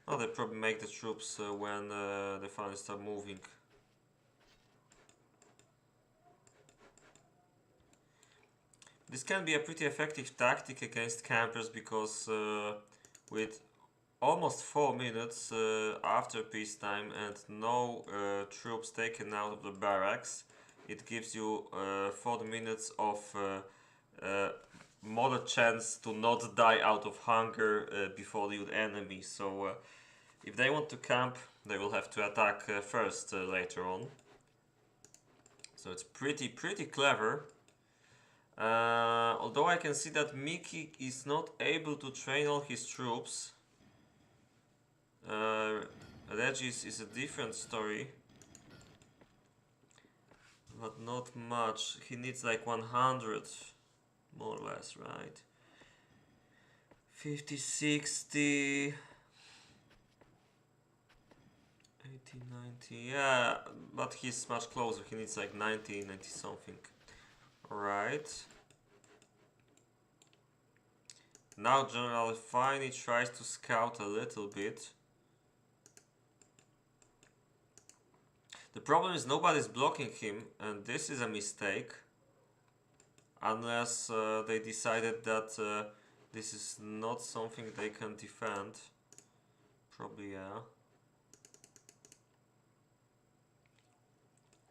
Oh, they probably make the troops when they finally start moving. This can be a pretty effective tactic against campers because with almost 4 minutes after peacetime and no troops taken out of the barracks, it gives you 4 minutes of more chance to not die out of hunger before the enemy. So if they want to camp, they will have to attack first later on. So it's pretty clever. Although I can see that Miki is not able to train all his troops. Regis is a different story, but not much. He needs like 100, more or less, right? 50, 60, 80, 90, yeah, but he's much closer. He needs like 90, 90 something. Alright. Now General finally tries to scout a little bit. The problem is nobody's blocking him, and this is a mistake. unless they decided that this is not something they can defend. Probably, yeah.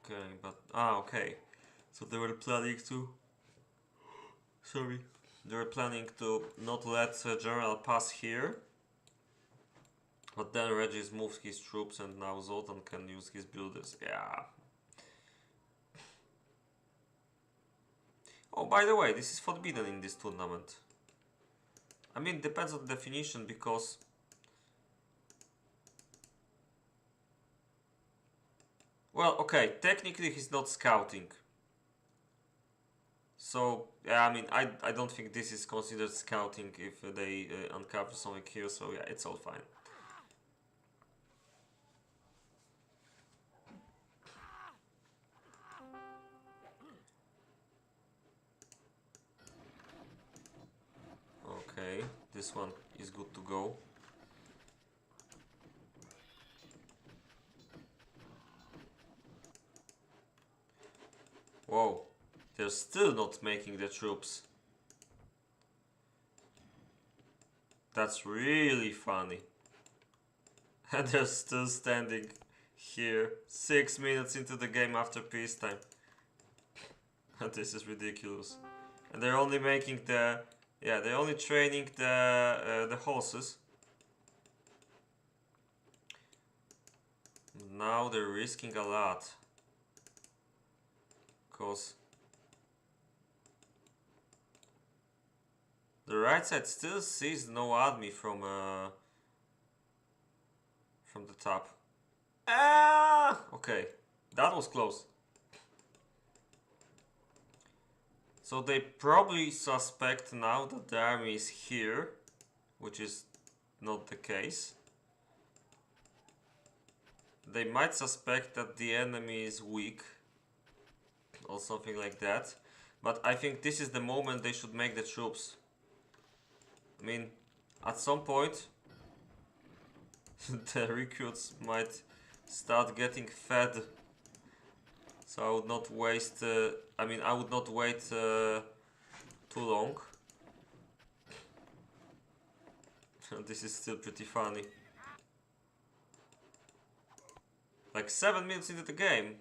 Okay, but okay. So they were planning to. Sorry. They were planning to not let General pass here. But then Regis moved his troops and now Zoltan can use his builders. Yeah. Oh, by the way, this is forbidden in this tournament. I mean, depends on the definition because... Well, okay, technically he's not scouting. So, yeah, I mean, I don't think this is considered scouting if they uncover something here, so yeah, it's all fine. Okay, this one is good to go. Whoa, they're still not making the troops. That's really funny. And they're still standing here 6 minutes into the game after peacetime. And this is ridiculous. And they're only making the... Yeah, they're only training the horses. Now they're risking a lot. Because... the right side still sees no army from the top. Ah! Okay, that was close. So they probably suspect now that the army is here, which is not the case. They might suspect that the enemy is weak or something like that. But I think this is the moment they should make the troops. I mean, at some point the recruits might start getting fed. So I would not waste, I mean, I would not wait too long. This is still pretty funny. Like 7 minutes into the game,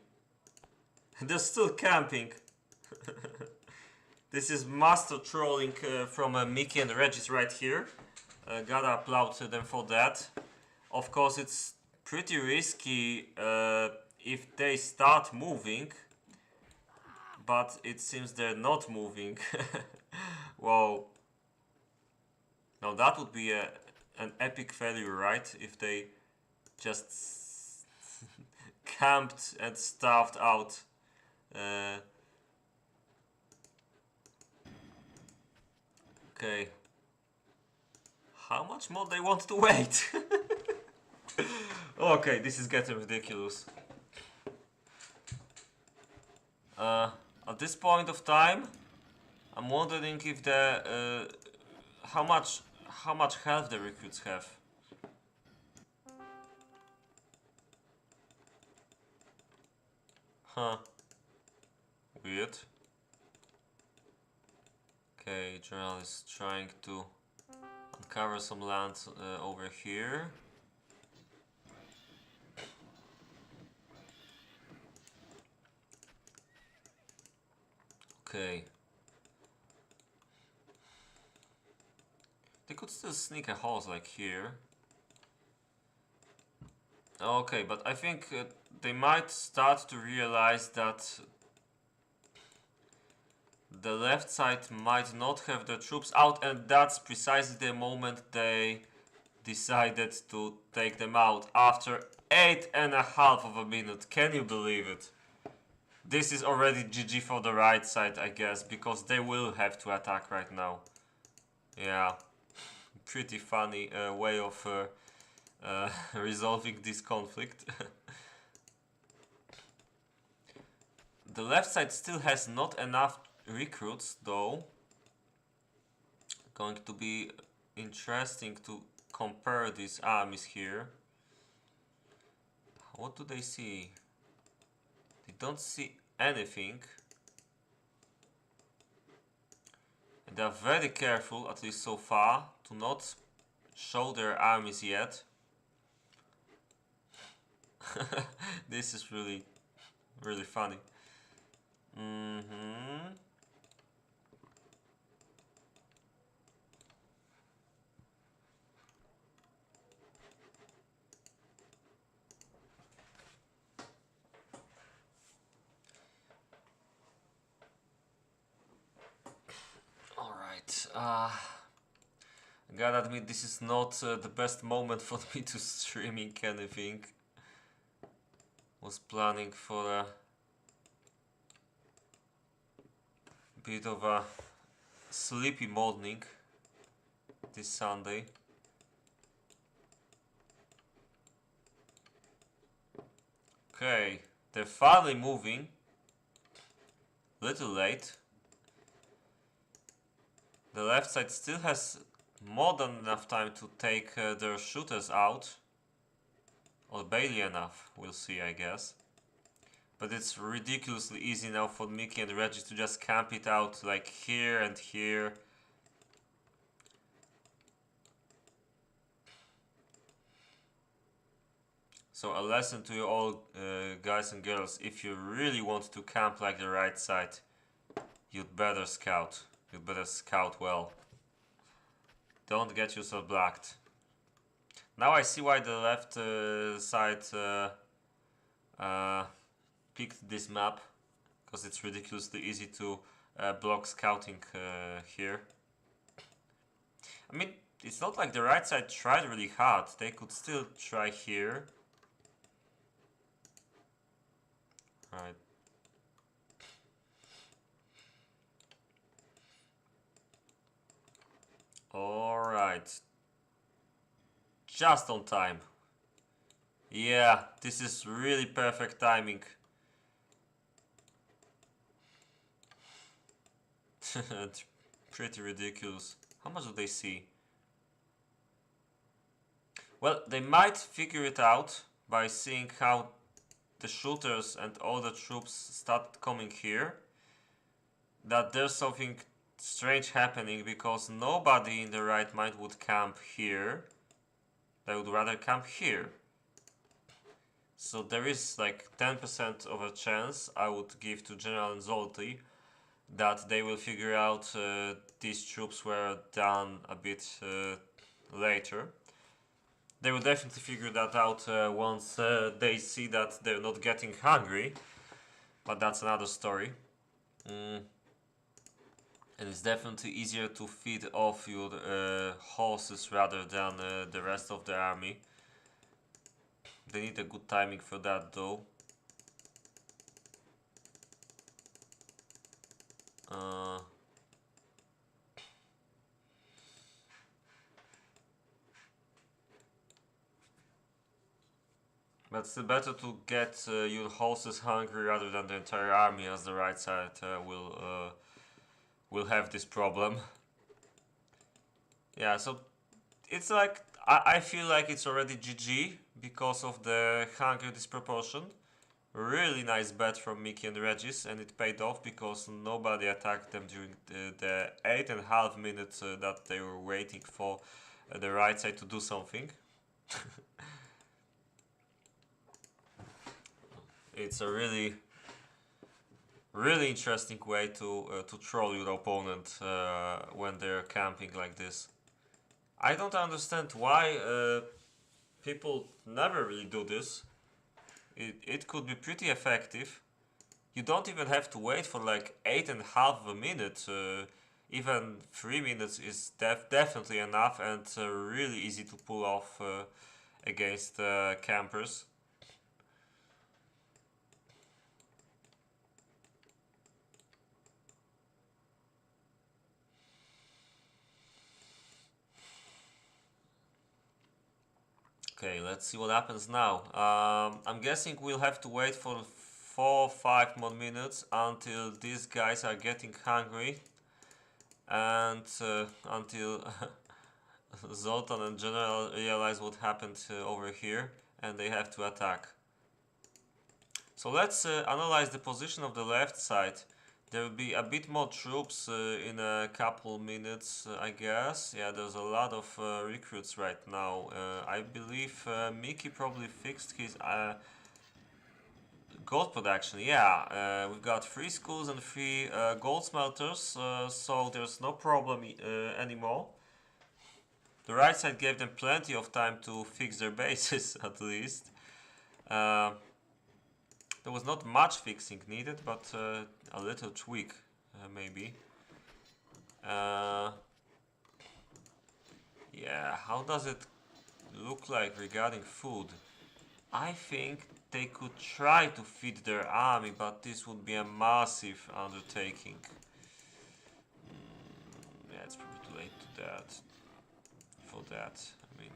and they're still camping. This is master trolling from Miki and Regis right here. Gotta applaud them for that. Of course, it's pretty risky if they start moving, but it seems they're not moving. Wow. Now that would be an epic failure, right? If they just camped and starved out. Okay. How much more they want to wait? Okay, this is getting ridiculous. At this point of time, I'm wondering if the how much health the recruits have. Huh. Weird. Okay, General is trying to uncover some land over here. Okay. They could still sneak a horse like here. Okay, but I think they might start to realize that the left side might not have their troops out, and that's precisely the moment they decided to take them out after 8.5 of a minute. Can you believe it? This is already GG for the right side, I guess, because they will have to attack right now. Yeah, pretty funny way of resolving this conflict. The left side still has not enough recruits, though. Going to be interesting to compare these armies here. What do they see? They don't see anything. And they are very careful, at least so far, to not show their armies yet. This is really, really funny. Alright, I gotta admit, this is not the best moment for me to streaming anything. Was planning for a bit of a sleepy morning this Sunday. Okay, they're finally moving. Little late. The left side still has more than enough time to take their shooters out. Or barely enough, we'll see, I guess. But it's ridiculously easy now for Miki and Regis to just camp it out like here and here. So a lesson to you all, guys and girls, if you really want to camp like the right side, you'd better scout. You'd better scout well. Don't get yourself blacked. Now I see why the left side picked this map, because it's ridiculously easy to block scouting here. I mean, it's not like the right side tried really hard. They could still try here. Right. Alright. Just on time. Yeah, this is really perfect timing. Pretty ridiculous. How much do they see? Well, they might figure it out by seeing how the shooters and all the troops start coming here. That there's something strange happening, because nobody in the right mind would camp here. They would rather camp here. So there is like 10% of a chance I would give to General and Zoltan that they will figure out these troops were done a bit later. They will definitely figure that out once they see that they're not getting hungry, but that's another story. And it's definitely easier to feed off your horses rather than the rest of the army. They need a good timing for that though. But it's better to get your horses hungry rather than the entire army, as the right side will have this problem. Yeah, so it's like I feel like it's already GG because of the hunger disproportion. Really nice bet from Miki and Regis, and it paid off because nobody attacked them during the 8.5 minutes that they were waiting for the right side to do something. It's a really interesting way to troll your opponent when they're camping like this. I don't understand why people never really do this. It could be pretty effective. You don't even have to wait for like 8.5 minutes. Even 3 minutes is definitely enough, and really easy to pull off against campers. Okay, let's see what happens now. I'm guessing we'll have to wait for 4-5 more minutes until these guys are getting hungry, and until Zoltan and General realize what happened over here, and they have to attack. So let's analyze the position of the left side. There will be a bit more troops in a couple minutes, I guess. Yeah, there's a lot of recruits right now. I believe Miki probably fixed his gold production. Yeah, we've got 3 schools and 3 gold smelters, so there's no problem anymore. The right side gave them plenty of time to fix their bases, at least. Uh, there was not much fixing needed, but a little tweak, maybe. Uh, yeah, how does it look like regarding food? I think they could try to feed their army, but this would be a massive undertaking. Yeah, it's probably too late to that. For that, I mean.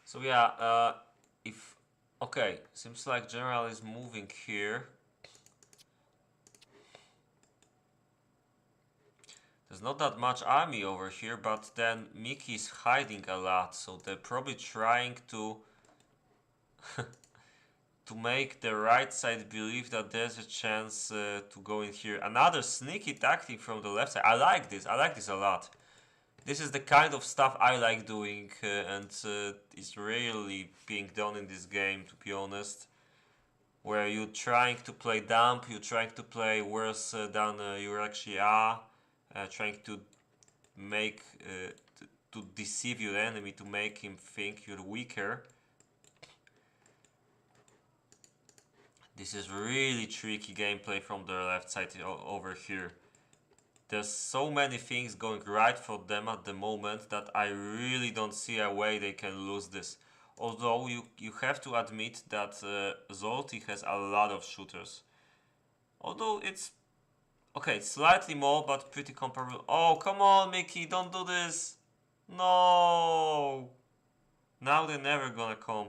So yeah, if okay, seems like General is moving here. There's not that much army over here, but then Miki is hiding a lot, so they're probably trying to to make the right side believe that there's a chance to go in here. Another sneaky tactic from the left side. I like this. I like this a lot. This is the kind of stuff I like doing, and it's rarely being done in this game, to be honest. Where you're trying to play dump, you're trying to play worse than you actually are, trying to make to deceive your enemy, to make him think you're weaker. This is really tricky gameplay from the left side over here. There's so many things going right for them at the moment that I really don't see a way they can lose this. Although you have to admit that Zoltan has a lot of shooters. Although it's okay, slightly more, but pretty comparable. Oh, come on, Miki, don't do this. No. Now they're never gonna come.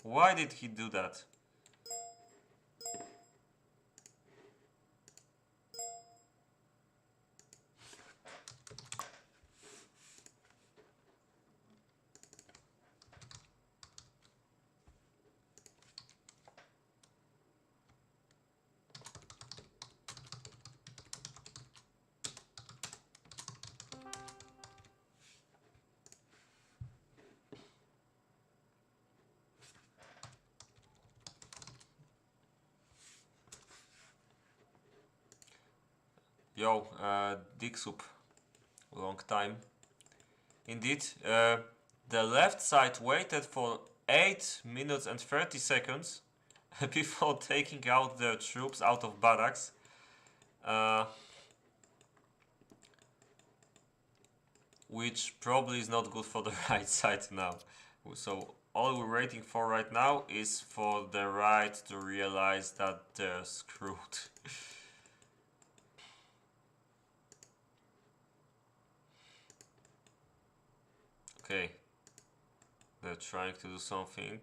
Why did he do that? Yo, Dixup, long time. Indeed, the left side waited for 8 minutes and 30 seconds before taking out the troops out of barracks. Which probably is not good for the right side now. So all we're waiting for right now is for the right to realize that they're screwed. Okay, they're trying to do something.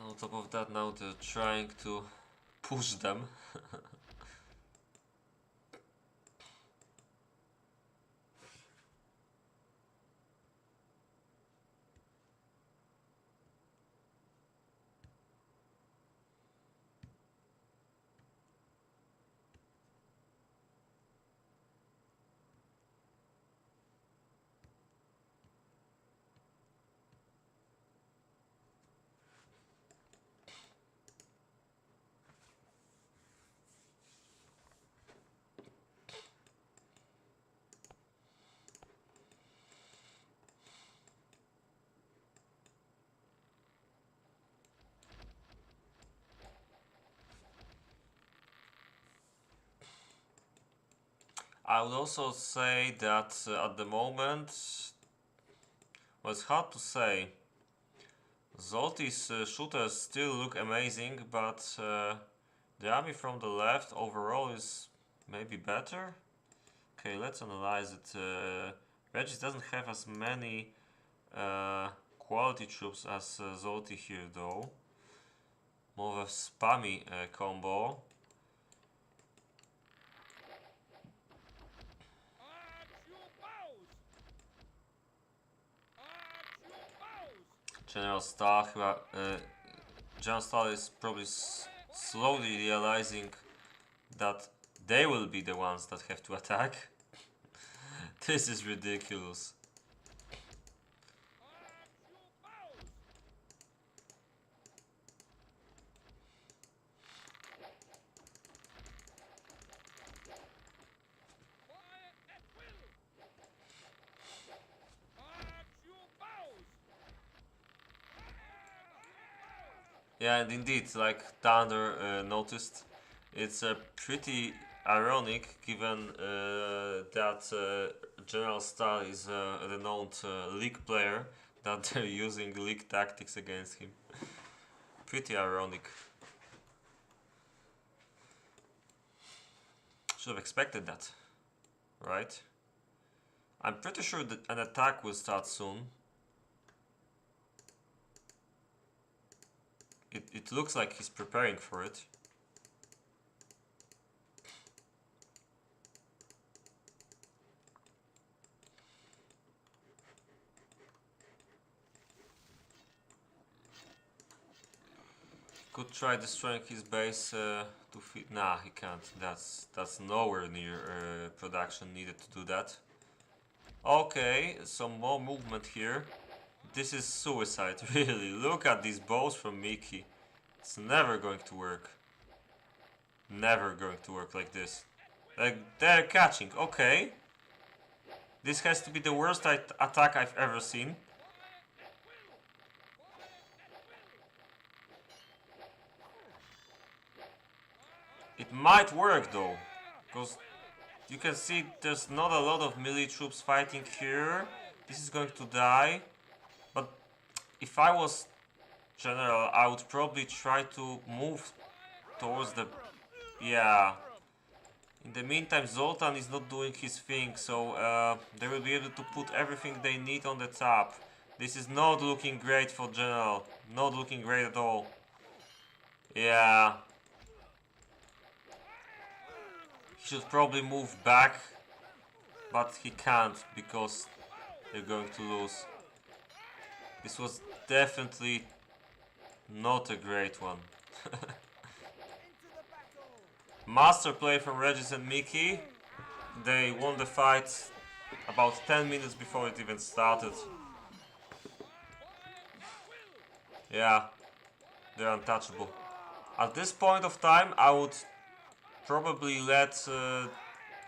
On top of that, now they're trying to push them. I would also say that at the moment, well, it's hard to say. Zolti's shooters still look amazing, but the army from the left overall is maybe better. Okay, let's analyze it. Regis doesn't have as many quality troops as Zolti here, though. More of a spammy combo. GeneralSTAR is probably slowly realizing that they will be the ones that have to attack. This is ridiculous. Yeah, and indeed, like Thunder noticed, it's pretty ironic given that GeneralSTAR is a renowned League player, that they're using League tactics against him. Pretty ironic. Should have expected that, right? I'm pretty sure that an attack will start soon. It looks like he's preparing for it. Could try destroying his base to feed. Nah, he can't. That's nowhere near production needed to do that. Okay, some more movement here. This is suicide, really. Look at these bows from Miki. It's never going to work. Never going to work like this. Like, they're catching. Okay. This has to be the worst attack I've ever seen. It might work though, because you can see there's not a lot of melee troops fighting here. This is going to die. But if I was general, I would probably try to move towards the... Yeah. In the meantime, Zoltan is not doing his thing, so they will be able to put everything they need on the top. This is not looking great for general. Not looking great at all. Yeah. He should probably move back, but he can't because they're going to lose. This was definitely not a great one. Master play from Regis and Miki. They won the fight about 10 minutes before it even started. Yeah, they're untouchable. At this point of time, I would probably let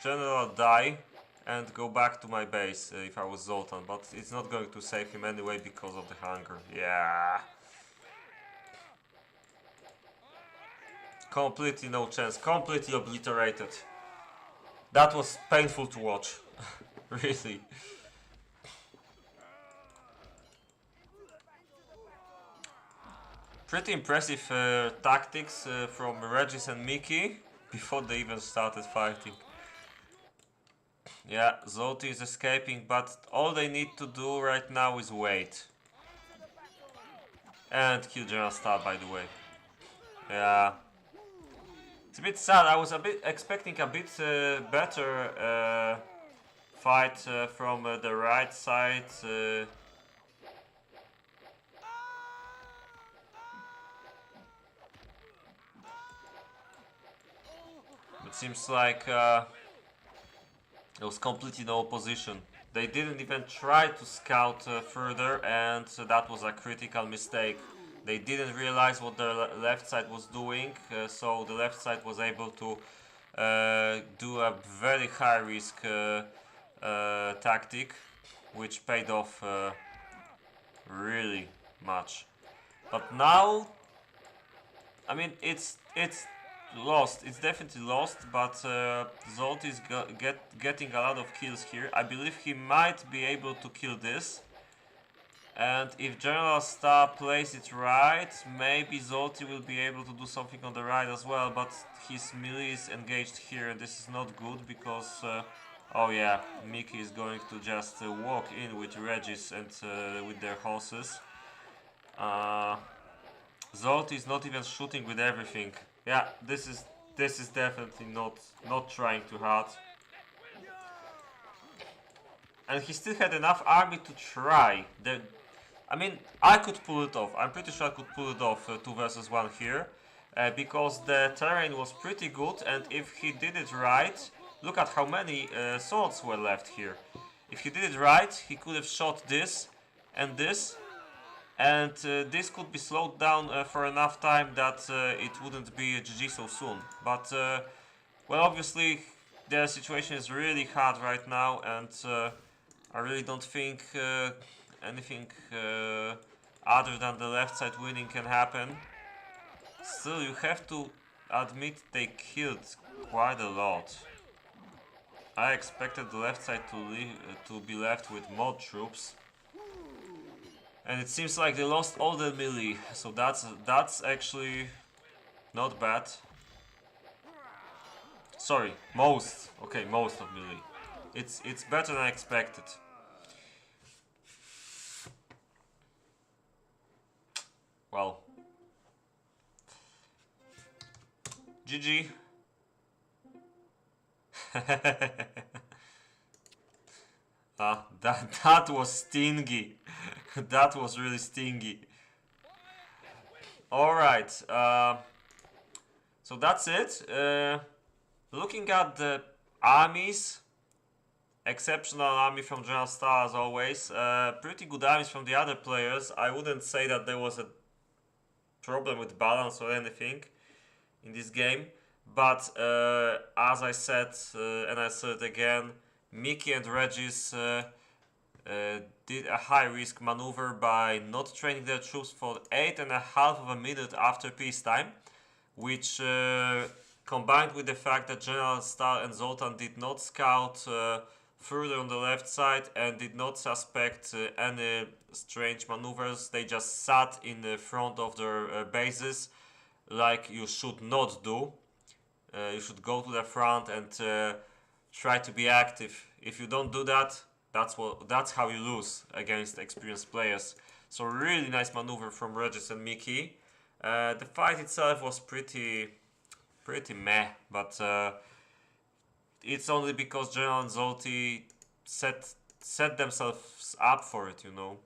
General die and go back to my base if I was Zoltan, but it's not going to save him anyway because of the hunger. Yeah. Completely no chance, completely obliterated. That was painful to watch. Really. Pretty impressive tactics from Regis and Miki before they even started fighting. Yeah, Zoltan is escaping, but all they need to do right now is wait. And kill GeneralSTAR, by the way. Yeah. It's a bit sad. I was a bit expecting a bit better fight from the right side. It seems like there was completely no opposition. They didn't even try to scout further, and that was a critical mistake. They didn't realize what the left side was doing, so the left side was able to do a very high risk tactic, which paid off really much. But now, I mean, it's lost. It's definitely lost, but Zolt is getting a lot of kills here. I believe he might be able to kill this. And if GeneralSTAR plays it right, maybe Zolty will be able to do something on the right as well, but his melee is engaged here and this is not good because... oh yeah, Miki is going to just walk in with Regis and with their horses. Zolty is not even shooting with everything. Yeah, this is definitely not trying too hard. And he still had enough army to try. I mean, I could pull it off. I'm pretty sure I could pull it off 2 versus 1 here. Because the terrain was pretty good, and if he did it right... Look at how many swords were left here. If he did it right, he could have shot this and this. And this could be slowed down for enough time that it wouldn't be a GG so soon. But, well, obviously, the situation is really hard right now, and I really don't think anything other than the left side winning can happen. Still, you have to admit they killed quite a lot. I expected the left side to be left with more troops. And it seems like they lost all the melee, so that's actually not bad. Sorry, most. Okay, most of melee. It's better than I expected. Well, GG. That was stingy. That was really stingy. Alright, so that's it. Looking at the armies, exceptional army from GeneralSTAR as always. Pretty good armies from the other players. I wouldn't say that there was a problem with balance or anything in this game. But as I said, and I said again, Miki and Regis did a high-risk maneuver by not training their troops for 8.5 minutes after peacetime, which combined with the fact that GeneralSTAR and Zoltan did not scout further on the left side and did not suspect any strange maneuvers. They just sat in the front of their bases like you should not do. You should go to the front and try to be active. If you don't do that, that's how you lose against experienced players. So really nice maneuver from Regis and Miki. The fight itself was pretty meh, but it's only because General and Zolty set themselves up for it, you know.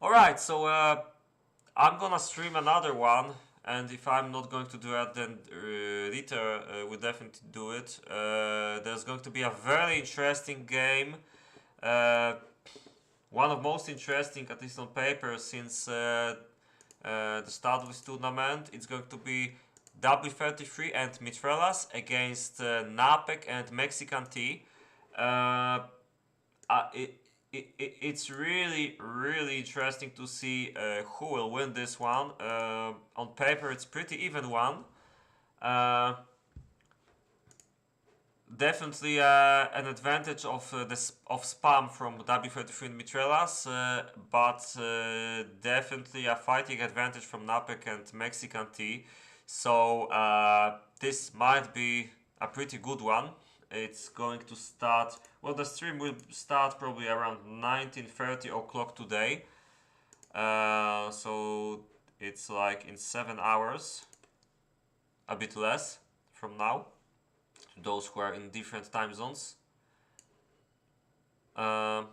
Alright, so I'm gonna stream another one, and if I'm not going to do it, then Rita will definitely do it. There's going to be a very interesting game. One of most interesting, at least on paper, since the start of this tournament. It's going to be W33 and Mitrelas against Napek and Mexican T. It's really interesting to see who will win this one. On paper it's pretty even one. Definitely an advantage of spam from W33 and Mitrelas, but definitely a fighting advantage from Napek and Mexican T. So this might be a pretty good one. It's going to start, well, the stream will start probably around 19:30 o'clock today. So it's like in 7 hours, a bit less from now, those who are in different time zones. Yeah,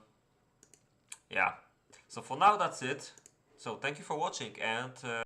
so for now that's it. So thank you for watching, and